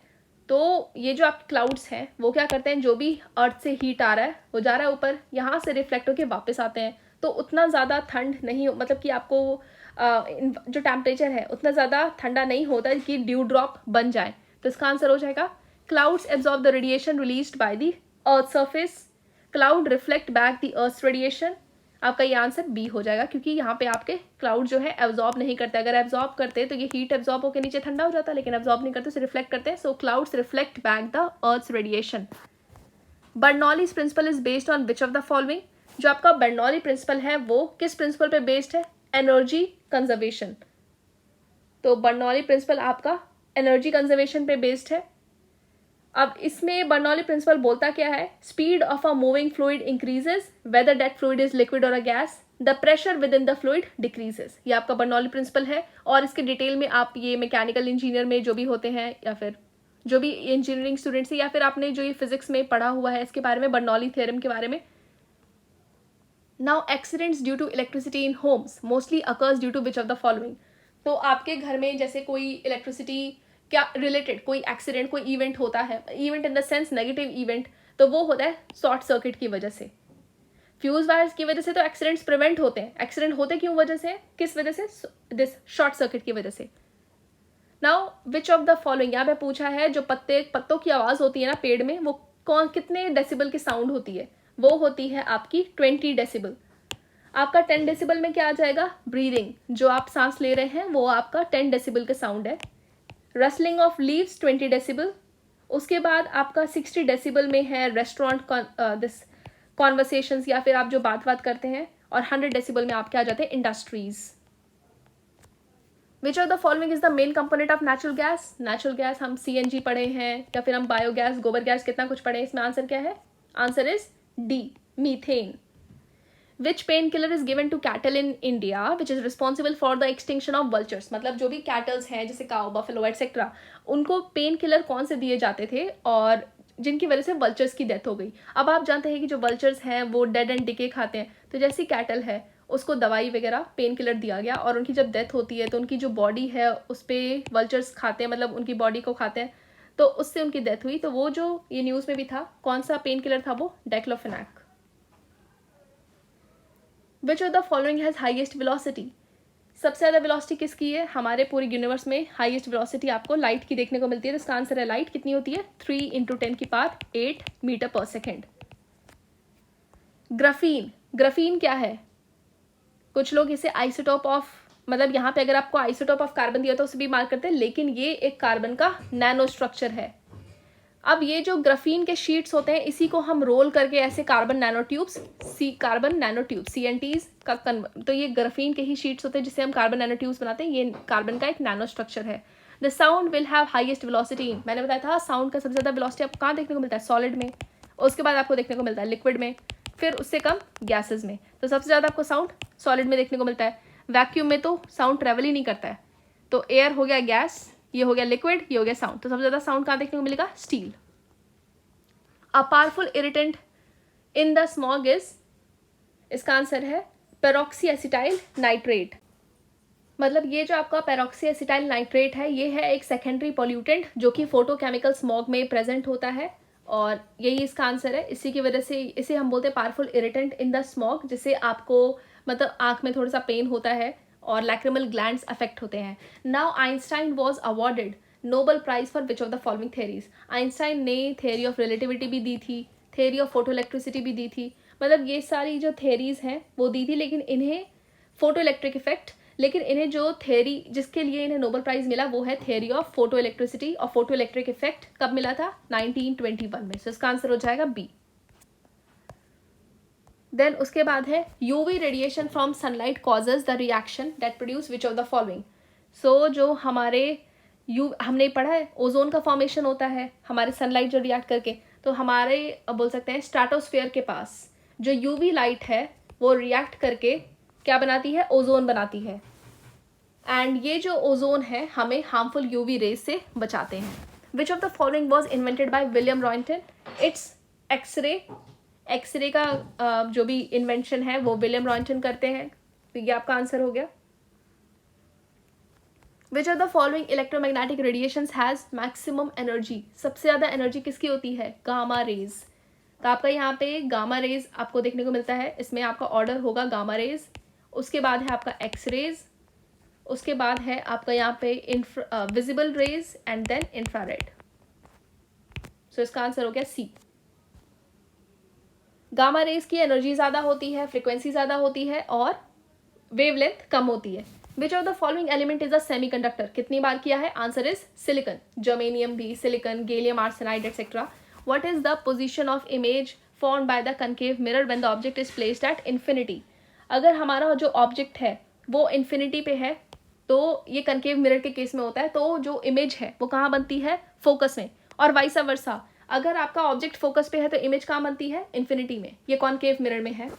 तो ये जो आपके क्लाउड्स हैं वो क्या करते हैं, जो भी अर्थ से हीट आ रहा है वो जा रहा है ऊपर, यहाँ से रिफ्लेक्ट होकर वापस आते हैं, तो उतना ज़्यादा ठंड नहीं, मतलब कि आपको जो टेम्परेचर है उतना ज़्यादा ठंडा नहीं होता कि ड्यू ड्रॉप बन जाए। तो इसका आंसर हो जाएगा clouds absorb the radiation released by the earth surface, cloud reflect back the earth radiation. आपका ये आंसर बी हो जाएगा, क्योंकि यहाँ पे आपके क्लाउड जो है एब्जॉर्ब नहीं करते। अगर एब्जॉर्ब करते तो ये हीट एब्जॉर्ब होकर नीचे ठंडा हो जाता, लेकिन एब्जॉर्ब नहीं करते, रिफ्लेक्ट करते हैं। So clouds reflect back the earth radiation. Bernoulli's principle is based on which of the following? जो आपका बर्नौली प्रिंसिपल है वो किस प्रिंसिपल पे बेस्ड है? Energy conservation. तो बर्नौली प्रिंसिपल आपका एनर्जी कंजर्वेशन पे बेस्ड है। अब इसमें बर्नौली प्रिंसिपल बोलता क्या है? Speed of a moving fluid increases whether that fluid is liquid or a gas, the pressure within the fluid decreases. ये आपका बर्नौली प्रिंसिपल है, और इसके डिटेल में आप ये मैकेनिकल इंजीनियर में जो भी होते हैं, या फिर जो भी इंजीनियरिंग स्टूडेंट्स है, या फिर आपने जो ये फिजिक्स में पढ़ा हुआ है इसके बारे में, बर्नौली थ्योरम के बारे में। Now accidents due to electricity in homes mostly occurs due to which of the following? तो आपके घर में जैसे कोई इलेक्ट्रिसिटी क्या रिलेटेड कोई एक्सीडेंट, कोई इवेंट होता है, event in the sense negative event, तो वो होता है शॉर्ट सर्किट की वजह से। फ्यूज वायर्स की वजह से तो एक्सीडेंट्स प्रिवेंट होते हैं। एक्सीडेंट होते क्यों वजह से? किस वजह से? दिस शॉर्ट सर्किट की वजह से। Now which of the following, यहाँ पे पूछा है जो पत्तों की आवाज़ होती है ना पेड़ में, वो कितने डेसिबल की साउंड होती है? वो होती है आपकी 20 डेसिबल। आपका 10 डेसिबल में क्या आ जाएगा? ब्रीदिंग, जो आप सांस ले रहे हैं वो आपका 10 डेसिबल का साउंड है। Rustling of leaves 20 decibel. उसके बाद आपका 60 डेसिबल में है रेस्टोरेंट दिस कॉन्वर्सेशंस, या फिर आप जो बात करते हैं, और 100 डेसिबल में आपके आ जाते हैं industries. Which of the following is the main component of natural gas? Natural gas हम CNG पढ़े हैं, या फिर हम बायोगैस, गोबर गैस, कितना कुछ पढ़े हैं। इसमें आंसर क्या है? Answer is D, methane. Which painkiller is given to cattle in India which is responsible for the extinction of vultures? मतलब जो भी कैटल्स हैं जैसे काउ, बफेलो एटसेट्रा, उनको पेन किलर कौन से दिए जाते थे और जिनकी वजह से वल्चर्स की डेथ हो गई? अब आप जानते हैं कि जो वल्चर्स हैं वो डेड एंड डिके खाते हैं, तो जैसी कैटल है उसको दवाई वगैरह पेन किलर दिया गया, और उनकी जब डेथ होती है तो उनकी जो बॉडी है उस पर वल्चर्स खाते हैं, मतलब उनकी बॉडी को खाते हैं, तो उससे उनकी डेथ हुई। तो वो जो ये न्यूज़ में भी था, कौन सा पेन किलर था? वो diclofenac. Which of the following has highest velocity? सबसे ज़्यादा वेलोसिटी किसकी है? हमारे पूरे यूनिवर्स में हाईएस्ट वेलोसिटी आपको लाइट की देखने को मिलती है। तो इसका आंसर है लाइट। कितनी होती है? 3 × 10⁸ मीटर पर सेकेंड। ग्राफीन, ग्राफीन क्या है? कुछ लोग इसे आइसोटोप ऑफ, मतलब यहाँ पे अगर आपको आइसोटोप ऑफ कार्बन दिया तो उसे भी मार्क करते हैं, लेकिन ये एक कार्बन का नैनो स्ट्रक्चर है। अब ये जो ग्राफीन के शीट्स होते हैं इसी को हम रोल करके ऐसे carbon nano tubes, carbon nano tube CNTs का तो ये ग्राफीन के ही शीट्स होते हैं जिससे हम कार्बन नैनो ट्यूब्स बनाते हैं। ये कार्बन का एक नैनो स्ट्रक्चर है। The sound will have highest velocity. मैंने बताया था साउंड का सबसे ज़्यादा वेलोसिटी आपको कहाँ देखने को मिलता है? सॉलिड में। उसके बाद आपको देखने को मिलता है लिक्विड में, फिर उससे कम गैसेज में। तो सबसे ज़्यादा आपको साउंड सॉलिड में देखने को मिलता है। वैक्यूम में तो साउंड ट्रेवल ही नहीं करता है। तो एयर हो गया गैस, ये हो गया लिक्विड, ये हो गया साउंड। तो सबसे ज़्यादा साउंड कहाँ देखने को मिलेगा? Steel. A powerful irritant in the smog is, इसका आंसर है पेरोक्सी एसिटाइल नाइट्रेट। मतलब ये जो आपका पेरोक्सी एसिटाइल नाइट्रेट है, ये है एक सेकेंडरी पॉल्यूटेंट जो कि फोटोकेमिकल स्मॉग में प्रेजेंट होता है, और यही इसका आंसर है। इसी की वजह से इसे हम बोलते हैं powerful irritant in the smog, जिससे आपको मतलब आंख में थोड़ा सा पेन होता है और लैक्रिमल ग्लैंड्स अफेक्ट होते हैं। Now Einstein was awarded Nobel prize for which of the following theories. Einstein ने थेरी ऑफ रिलेटिविटी भी दी थी, थेरी ऑफ फोटो इलेक्ट्रिसिटी भी दी थी, मतलब ये सारी जो थेरीज हैं वो दी थी, लेकिन इन्हें फोटो इलेक्ट्रिक इफेक्ट, लेकिन इन्हें जो थेरी जिसके लिए इन्हें नोबेल प्राइज मिला वो है थेरी ऑफ फोटो इलेक्ट्रिसिटी और फोटो इलेक्ट्रिक इफेक्ट। कब मिला था? 1921 में। सो इसका आंसर हो जाएगा बी। देन उसके बाद है UV radiation from sunlight causes the reaction that produce which of the following. So जो हमारे हमने पढ़ा है ओजोन का फॉर्मेशन होता है हमारे सनलाइट जो रिएक्ट करके, तो हमारे बोल सकते हैं स्ट्रेटोस्फेयर के पास जो यूवी लाइट है वो रिएक्ट करके क्या बनाती है? ओजोन बनाती है। एंड ये जो ओजोन है हमें हार्मफुल यूवी रेज से बचाते हैं। Which of the following was invented by William Roentgen? It's X-ray. X-ray का जो भी इन्वेंशन है वो विलियम रॉयटन करते हैं। तो ये आपका आंसर हो गया। Which of the following electromagnetic radiations has maximum energy? सबसे ज़्यादा एनर्जी किसकी होती है? Gamma rays. तो आपका यहाँ पे गामा रेज आपको देखने को मिलता है, इसमें आपका ऑर्डर होगा गामा रेज, उसके बाद है आपका एक्स रेज, उसके बाद है आपका यहाँ पे visible rays and then infrared. So इसका आंसर हो गया सी। गामा रेज की एनर्जी ज़्यादा होती है, फ्रिक्वेंसी ज़्यादा होती है और वेवलेंथ कम होती है। Which of the following element is a semiconductor? कितनी बार किया है? आंसर इज सिलिकन, जर्मेनियम भी, silicon, gallium arsenide etcetera. What is the position of image formed by the concave mirror when the object is placed at infinity? अगर हमारा जो object है वो infinity पे है तो ये कनकेव मिरर के केस में होता है, तो जो इमेज है वो कहाँ बनती है? फोकस में। और वाइसा वर्सा, अगर आपका ऑब्जेक्ट फोकस पे है तो इमेज कहाँ बनती है? इन्फिनिटी में। ये कॉनकेव मिरर में है।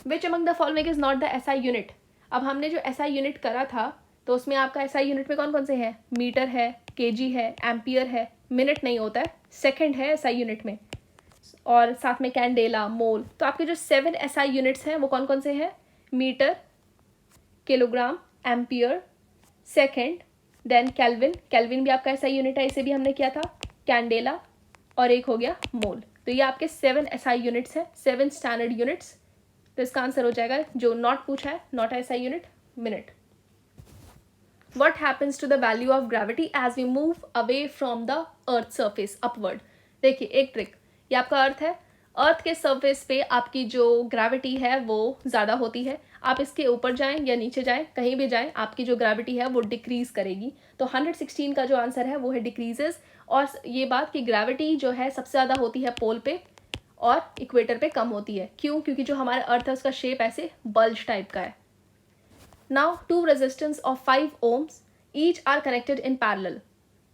Which among the following is not the SI unit? अब हमने जो एसआई यूनिट करा था तो उसमें आपका एसआई यूनिट में कौन कौन से हैं? मीटर है, केजी है, एम्पियर है, मिनट नहीं होता है, सेकंड है एसआई यूनिट में, और साथ में कैंडेला, मोल। तो आपके जो 7 एसआई यूनिट्स हैं वो कौन कौन से हैं? Metre, kilogram, ampere, second, then kelvin. Kelvin भी आपका एसआई यूनिट है, इसे भी हमने किया था, कैंडेला, और एक हो गया मोल। तो ये आपके 7 एसआई यूनिट्स हैं, 7 स्टैंडर्ड यूनिट्स। तो इसका आंसर हो जाएगा जो नॉट पूछा है, not SI unit, minute. What happens to the value of gravity as we move away from the earth surface upward? देखिए एक ट्रिक, ये आपका अर्थ है, अर्थ के सरफेस पे आपकी जो ग्रेविटी है वो ज़्यादा होती है। आप इसके ऊपर जाएं या नीचे जाएं, कहीं भी जाएं, आपकी जो ग्रेविटी है वो डिक्रीज करेगी। तो 116 का जो आंसर है वो है डिक्रीजेस। और ये बात कि ग्रेविटी जो है सबसे ज़्यादा होती है पोल पे और इक्वेटर पे कम होती है। क्यों? क्योंकि जो हमारा अर्थ है उसका शेप ऐसे बल्ज टाइप का है। Now two resistance of 5 ohms each are connected in parallel.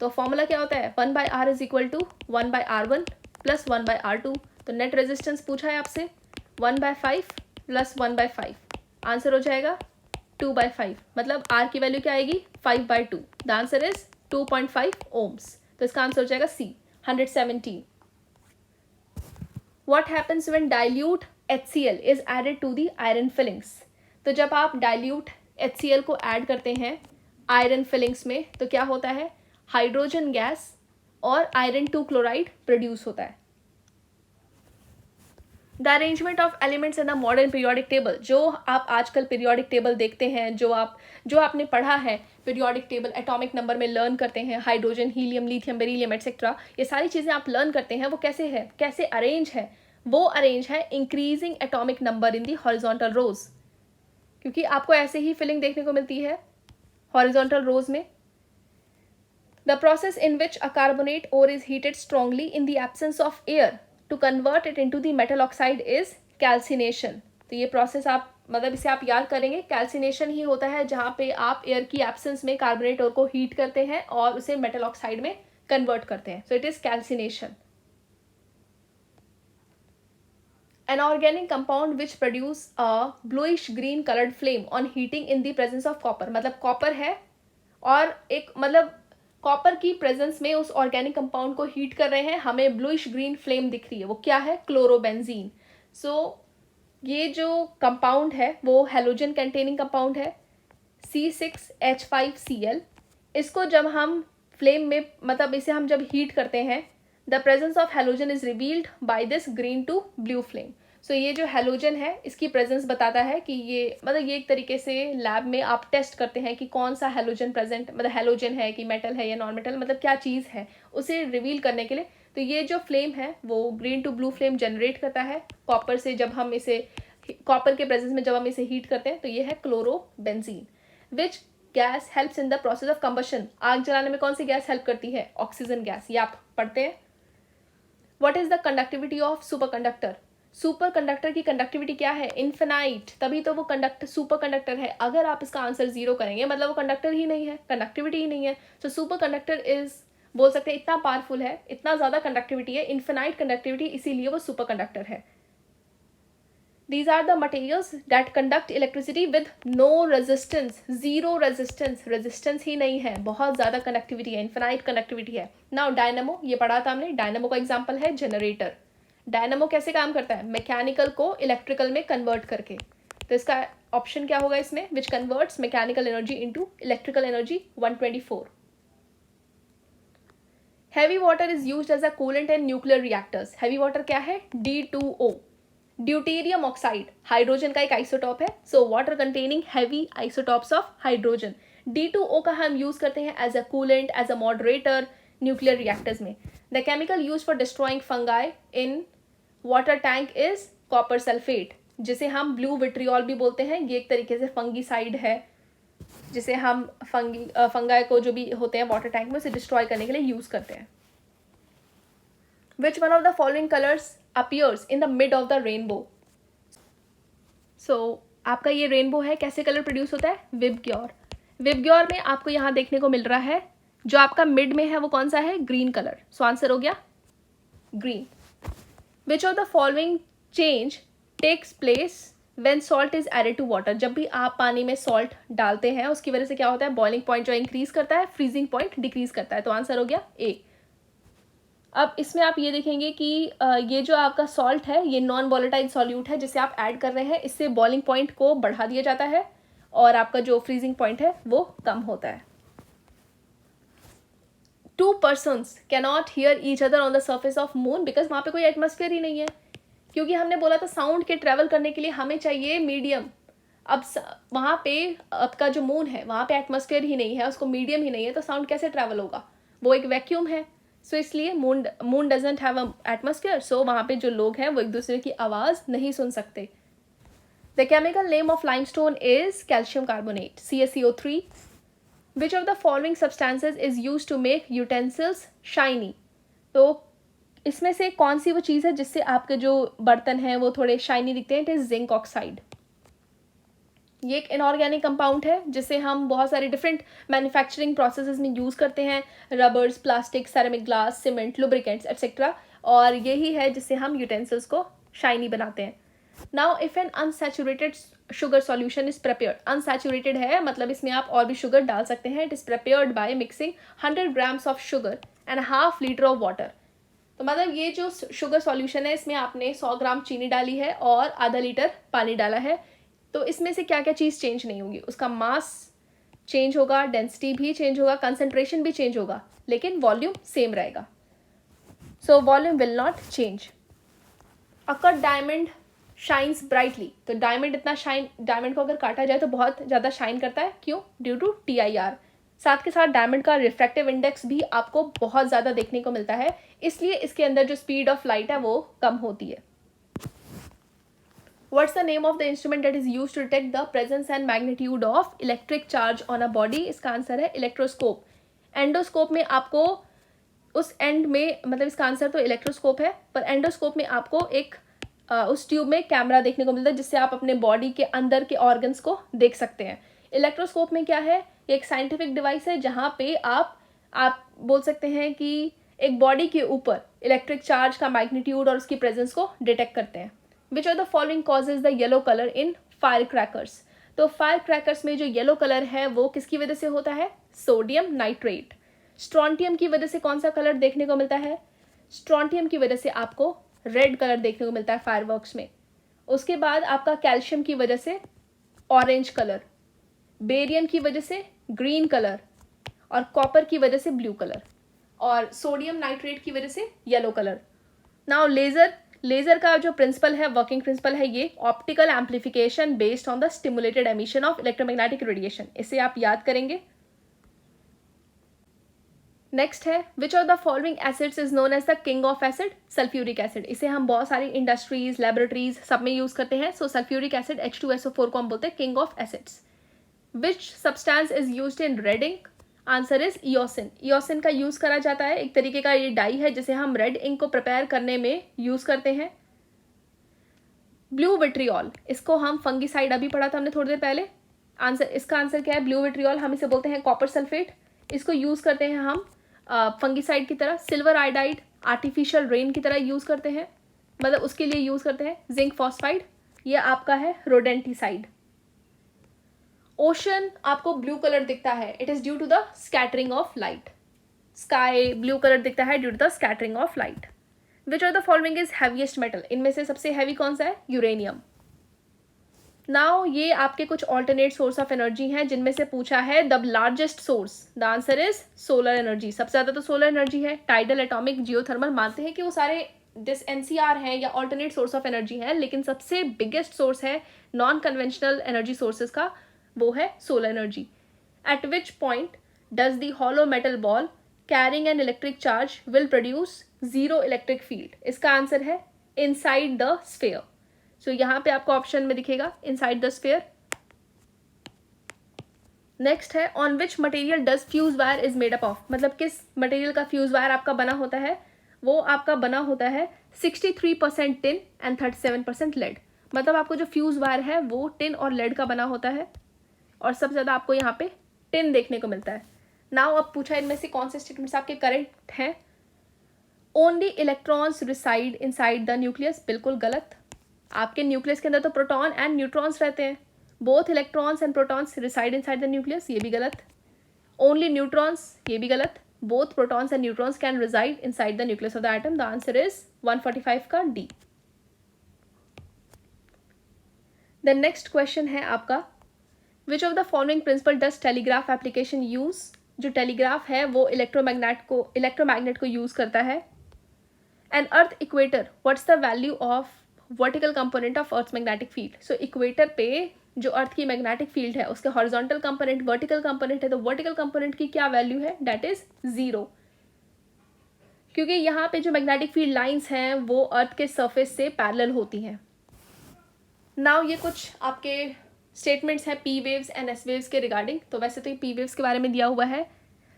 तो फॉर्मूला क्या होता है? 1/R is equal to 1/R1 plus 1/R2। तो नेट रेजिस्टेंस पूछा है आपसे, 1/5 प्लस 1/5, आंसर हो जाएगा 2/5। मतलब R की वैल्यू क्या आएगी? 5/2। The answer is 2.5 ohms। तो इसका आंसर हो जाएगा C, 117। What happens when dilute HCl is added to the iron fillings? तो जब आप डाइल्यूट HCl को ऐड करते हैं आयरन फिलिंग्स में तो क्या होता है? हाइड्रोजन गैस और आयरन 2 क्लोराइड प्रोड्यूस होता है। The arrangement of elements in the modern periodic table, जो आप आजकल पीरियोडिक टेबल देखते हैं, जो आपने पढ़ा है पीरियोडिक टेबल, एटॉमिक नंबर में लर्न करते हैं, hydrogen, helium, lithium, beryllium etcetera, ये सारी चीज़ें आप लर्न करते हैं, वो कैसे है, कैसे अरेंज है? वो अरेंज है increasing atomic number in the horizontal rows, क्योंकि आपको ऐसे ही फिलिंग देखने को मिलती है हॉरिजॉन्टल रोज में। The process in which a carbonate ore is heated strongly in the absence of air to convert it into the metal oxide is calcination. तो ये प्रोसेस आप मतलब इसे आप याद करेंगे, कैल्सिनेशन ही होता है जहाँ पे आप एयर की एब्सेंस में कार्बोनेट ओर को हीट करते हैं और उसे मेटल ऑक्साइड में कन्वर्ट करते हैं। So it is calcination. An organic compound which produce a bluish green colored flame on heating in the presence of copper. मतलब कॉपर है और एक मतलब कॉपर की प्रेजेंस में उस ऑर्गेनिक कंपाउंड को हीट कर रहे हैं, हमें ब्लूइश ग्रीन फ्लेम दिख रही है, वो क्या है? क्लोरोबेंजीन. सो ये जो कंपाउंड है वो हेलोजन कंटेनिंग कंपाउंड है, C6H5Cl. इसको जब हम फ्लेम में मतलब इसे हम जब हीट करते हैं, the presence of halogen is revealed by this green to blue flame. So ये जो हेलोजन है इसकी प्रेजेंस बताता है कि ये मतलब ये एक तरीके से लैब में आप टेस्ट करते हैं कि कौन सा हेलोजन प्रेजेंट, मतलब हेलोजन है कि मेटल है या नॉन मेटल, मतलब क्या चीज़ है, उसे रिवील करने के लिए. तो ये जो फ्लेम है वो green to blue flame generate करता है कॉपर से. जब हम इसे कॉपर के प्रेजेंस में जब हम इसे हीट करते हैं तो ये है chlorobenzene. Which gas helps in the process of combustion. आग जलाने में कौन सी गैस हेल्प करती है? Oxygen gas. ये आप पढ़ते हैं. What is the conductivity of super conductor. Super conductor की कंडक्टिविटी क्या है? इन्फिनाइट. तभी तो वो सुपर कंडक्टर है. अगर आप इसका आंसर 0 करेंगे मतलब वो कंडक्टर ही नहीं है, कंडक्टिविटी ही नहीं है. तो सुपर कंडक्टर इज बोल सकते हैं इतना पावरफुल है, इतना ज़्यादा कंडक्टिविटी है, इन्फिनाइट कंडक्टिविटी, इसीलिए वो सुपर कंडक्टर है. These are the materials that conduct electricity with no resistance, zero resistance. resistance ही नहीं है, बहुत ज़्यादा कंडक्टिविटी है, इन्फिनाइट कंडक्टिविटी है. नाउ डायनामो, ये पढ़ा था हमने. डायनामो का एग्जाम्पल है जनरेटर. डायनामो कैसे काम करता है? मैकेनिकल को इलेक्ट्रिकल में कन्वर्ट करके. तो इसका ऑप्शन क्या होगा इसमें? Which converts mechanical energy into electrical energy 124. Heavy water is used as a coolant in nuclear reactors. Heavy water क्या है? D2O, ड्यूटेरियम ऑक्साइड, हाइड्रोजन का एक आइसोटॉप है. So water containing heavy isotopes of hydrogen. D2O का हम use करते हैं as a coolant, as a moderator nuclear reactors में. The chemical use for destroying fungi in water tank is copper sulphate, जिसे हम ब्लू विट्रियोल भी बोलते हैं. ये एक तरीके से फंगीसाइड है जिसे हम फंगाई को जो भी होते हैं वाटर टैंक में उसे डिस्ट्रॉय करने के लिए यूज करते हैं. Which one of the following colours appears in the mid of the rainbow. So आपका ये रेनबो है, कैसे कलर प्रोड्यूस होता है? विबग्योर. विबग्योर में आपको यहाँ देखने को मिल रहा है जो आपका मिड में है वो कौन सा है? Green colour. सो आंसर हो गया green. Which of the following change takes place when salt is added to water. जब भी आप पानी में सॉल्ट डालते हैं उसकी वजह से क्या होता है? बॉइलिंग पॉइंट जो इंक्रीज करता है, फ्रीजिंग पॉइंट डिक्रीज करता है. तो आंसर हो गया ए. अब इसमें आप ये देखेंगे कि ये जो आपका सॉल्ट है ये नॉन वॉलेटाइल सॉल्यूट है जिसे आप ऐड कर रहे हैं. इससे बॉइलिंग पॉइंट को बढ़ा दिया जाता है और आपका जो फ्रीजिंग पॉइंट है वो कम होता है. 2 persons cannot hear each other on the surface of moon because वहाँ पे कोई एटमॉस्फेयर ही नहीं है. क्योंकि हमने बोला था साउंड के ट्रेवल करने के लिए हमें चाहिए मीडियम. अब वहाँ पे आपका जो मून है वहाँ पे एटमॉस्फेयर ही नहीं है, उसको मीडियम ही नहीं है, तो साउंड कैसे ट्रेवल होगा? वो एक वैक्यूम है. सो इसलिए moon doesn't have a atmosphere. So वहाँ पे जो लोग हैं वो एक दूसरे की आवाज़ नहीं सुन सकते. The chemical name of limestone is calcium carbonate, CaCO3. Which of the following substances is use to make utensils shiny. तो इसमें से कौन सी वो चीज़ है जिससे आपके जो बर्तन हैं वो थोड़े शाइनी दिखते हैं? It is zinc oxide. ये एक इनऑर्गेनिक कंपाउंड है जिसे हम बहुत सारे डिफरेंट मैन्युफैक्चरिंग प्रोसेसेस में यूज़ करते हैं. Rubbers, plastic, ceramic glass, cement, lubricants etcetera. और यही है जिससे हम यूटेंसिल्स को शाइनी बनाते हैं. Now if N unsaturated sugar solution is prepared. Unsaturated है मतलब इसमें आप और भी शुगर डाल सकते हैं. It is prepared by mixing 100 grams of sugar and ½ litre of water. तो मतलब ये जो शुगर सॉल्यूशन है इसमें आपने 100 ग्राम चीनी डाली है और ½ लीटर पानी डाला है. तो इसमें से क्या क्या चीज़ चेंज नहीं होगी? उसका मास चेंज होगा, डेंसिटी भी चेंज होगा, कंसंट्रेशन भी चेंज होगा, लेकिन वॉल्यूम सेम रहेगा. So volume will not change. A cut diamond shines brightly. तो डायमंड को अगर काटा जाए तो बहुत ज़्यादा शाइन करता है. क्यों? Due to TIR. साथ के साथ डायमंड का रिफ्रैक्टिव इंडेक्स भी आपको बहुत ज़्यादा देखने को मिलता है, इसलिए इसके अंदर जो स्पीड ऑफ लाइट है वो कम होती है. What's the name of the instrument that is used to detect the presence and magnitude of electric charge on a body? इसका आंसर है इलेक्ट्रोस्कोप. एंडोस्कोप में आपको उस एंड में मतलब इसका आंसर तो इलेक्ट्रोस्कोप है, पर एंडोस्कोप में आपको एक उस ट्यूब में कैमरा देखने को मिलता है जिससे आप अपने बॉडी के अंदर के ऑर्गन्स को देख सकते हैं. इलेक्ट्रोस्कोप में क्या है? एक साइंटिफिक डिवाइस है जहाँ पे आप बोल सकते हैं कि एक बॉडी के ऊपर इलेक्ट्रिक चार्ज का मैग्नीट्यूड और उसकी प्रेजेंस को डिटेक्ट करते हैं. Which are the following causes the yellow colour in fire crackers. तो फायर क्रैकर्स में जो येलो कलर है वो किसकी वजह से होता है? Sodium nitrate. स्ट्रॉन्टियम की वजह से कौन सा कलर देखने को मिलता है? स्ट्रॉन्टियम की वजह से आपको रेड कलर देखने को मिलता है फायरवर्क्स में। उसके बाद आपका कैल्शियम की वजह से ऑरेंज कलर, बेरियम की वजह से ग्रीन कलर, और कॉपर की वजह से ब्लू कलर, और सोडियम नाइट्रेट की वजह से येलो कलर। नाउ लेजर का जो प्रिंसिपल है, वर्किंग प्रिंसिपल है ये optical amplification based on the stimulated emission of electromagnetic radiation. इसे आप याद करेंगे। नेक्स्ट है which of the following acids is known as the king of acid? Sulphuric acid. इसे हम बहुत सारी इंडस्ट्रीज, लेबोरेटरीज सब में यूज करते हैं। सो सल्फ्यूरिक एसिड H2SO4 को हम बोलते हैं king of acids. Which substance is used in red ink? Answer is eosin. Eosin का यूज करा जाता है, एक तरीके का ये डाई है जिसे हम रेड इंक को प्रिपेयर करने में यूज करते हैं। ब्लू विट्रियोल, इसको हम फंगिसाइड, अभी पढ़ा था हमने थोड़ी देर पहले। इसका आंसर क्या है? Blue vitriol. हम इसे बोलते हैं कॉपर सल्फेट। इसको यूज करते हैं हम फंगिसाइड की तरह। सिल्वर आयोडाइड आर्टिफिशियल रेन की तरह यूज करते हैं, मतलब उसके लिए यूज करते हैं। जिंक फॉस्फाइड, ये आपका है रोडेंटिसाइड। ओशन आपको ब्लू कलर दिखता है, it is due to the scattering of light. Sky blue colour दिखता है due to the scattering of light. Which are the following is heaviest metal? इनमें से सबसे हैवी कौन सा है? यूरेनियम। नाउ ये आपके कुछ ऑल्टरनेट सोर्स ऑफ एनर्जी हैं जिनमें से पूछा है the largest source. The answer is solar energy. सबसे ज़्यादा तो सोलर एनर्जी है। टाइडल, एटॉमिक, जियोथर्मल मानते हैं कि वो सारे NCR हैं या ऑल्टरनेट सोर्स ऑफ एनर्जी हैं, लेकिन सबसे बिगेस्ट सोर्स है नॉन कन्वेंशनल एनर्जी सोर्सेज का, वो है solar energy. Eight which point does the hollow metal ball carrying an electric charge will produce zero electric field? इसका आंसर है इनसाइड द स्फीयर। सो यहाँ पे आपको ऑप्शन में दिखेगा इनसाइड द स्फीयर। नेक्स्ट है on which material does fuse wire is made up of? मतलब किस मटेरियल का फ्यूज वायर आपका बना होता है? वो आपका बना होता है 63% टिन एंड 37% लेड। मतलब आपको जो फ्यूज वायर है वो टिन और लेड का बना होता है, और सबसे ज़्यादा आपको यहाँ पे टिन देखने को मिलता है। नाउ अब पूछा इनमें से कौन से स्टेटमेंट्स आपके करेक्ट हैं? Only electrons reside inside the nucleus, बिल्कुल गलत। आपके न्यूक्लियस के अंदर तो प्रोटॉन एंड न्यूट्रॉन्स रहते हैं। Both electrons and protons reside inside the nucleus, ये भी गलत। ओनली न्यूट्रॉन्स, ये भी गलत। Both protons and neutrons can reside inside the nucleus of the atom. The answer is 145 का डी। द नेक्स्ट क्वेश्चन है आपका which of the following principle does telegraph application use? जो टेलीग्राफ है वो electromagnet को यूज करता है। An earth equator, what's the value of vertical component of earth magnetic field? So equator पे जो अर्थ की मैग्नेटिक फील्ड है उसके हॉरिजॉन्टल कंपोनेंट, वर्टिकल कंपोनेंट है, तो वर्टिकल कंपोनेंट की क्या वैल्यू है? डेट इज 0, क्योंकि यहाँ पे जो मैग्नेटिक फील्ड लाइंस हैं वो अर्थ के सरफेस से पैरेलल होती हैं। नाउ ये कुछ आपके स्टेटमेंट्स हैं P waves and S waves के रिगार्डिंग। तो वैसे तो ये पी वेव्स के बारे में दिया हुआ है।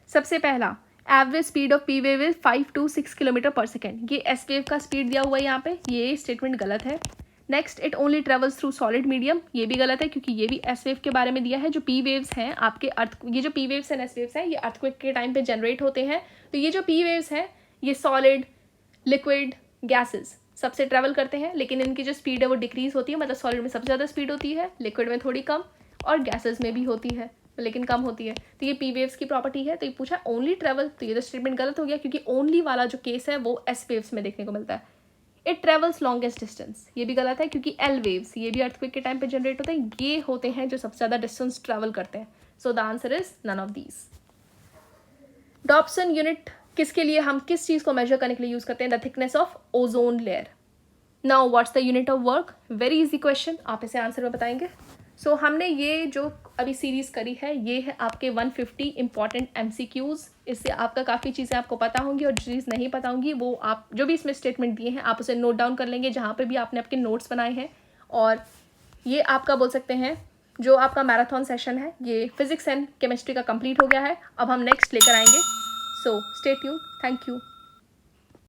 सबसे पहला, average speed of P wave is 5 to 6 kilometre पर सेकेंड। ये एस वेव का स्पीड दिया हुआ है यहाँ पे, ये स्टेटमेंट गलत है। Next, it only travels through solid medium, ये भी गलत है क्योंकि ये भी एस वेव के बारे में दिया है। जो पी वेव्स हैं आपके ये जो P waves and S waves हैं ये अर्थक्वेक के टाइम पे जनरेट होते हैं। तो ये जो पी वेव्स हैं ये सॉलिड, लिक्विड, गैसेज सबसे ट्रैवल करते हैं, लेकिन इनकी जो स्पीड है वो डिक्रीज होती है। मतलब सॉलिड में सबसे ज़्यादा स्पीड होती है, लिक्विड में थोड़ी कम, और गैसेज में भी होती है लेकिन कम होती है। तो ये पी वेव्स की प्रॉपर्टी है। तो ये पूछा ओनली ट्रेवल, तो ये तो स्टेटमेंट गलत हो गया क्योंकि ओनली वाला जो केस है वो एस वेव्स में देखने को मिलता है। इट ट्रेवल्स लॉन्गेस्ट डिस्टेंस, ये भी गलत है क्योंकि एल वेव्स ये भी अर्थक्वेक के टाइम पे जनरेट होते हैं। ये होते हैं जो सबसे ज़्यादा डिस्टेंस ट्रेवल करते हैं। So the answer is none of these. Dobson unit किसके लिए, हम किस चीज़ को मेजर करने के लिए यूज़ करते हैं? The thickness of ozone layer. Now what's the unit of work? Very easy question, आप इसे आंसर में बताएंगे। सो हमने ये जो अभी सीरीज़ करी है ये है आपके 150 इंपॉर्टेंट MCQs। इससे आपका काफ़ी चीज़ें आपको पता होंगी और जो चीज़ नहीं पता होंगी वो आप जो भी इसमें स्टेटमेंट दिए हैं आप उसे नोट डाउन कर लेंगे जहाँ पे भी आपने आपके नोट्स बनाए हैं। और ये आपका बोल सकते हैं जो आपका मैराथन सेशन है ये फिजिक्स एंड केमिस्ट्री का कंप्लीट हो गया है। अब हम नेक्स्ट लेकर आएंगे। So stay tuned, thank you.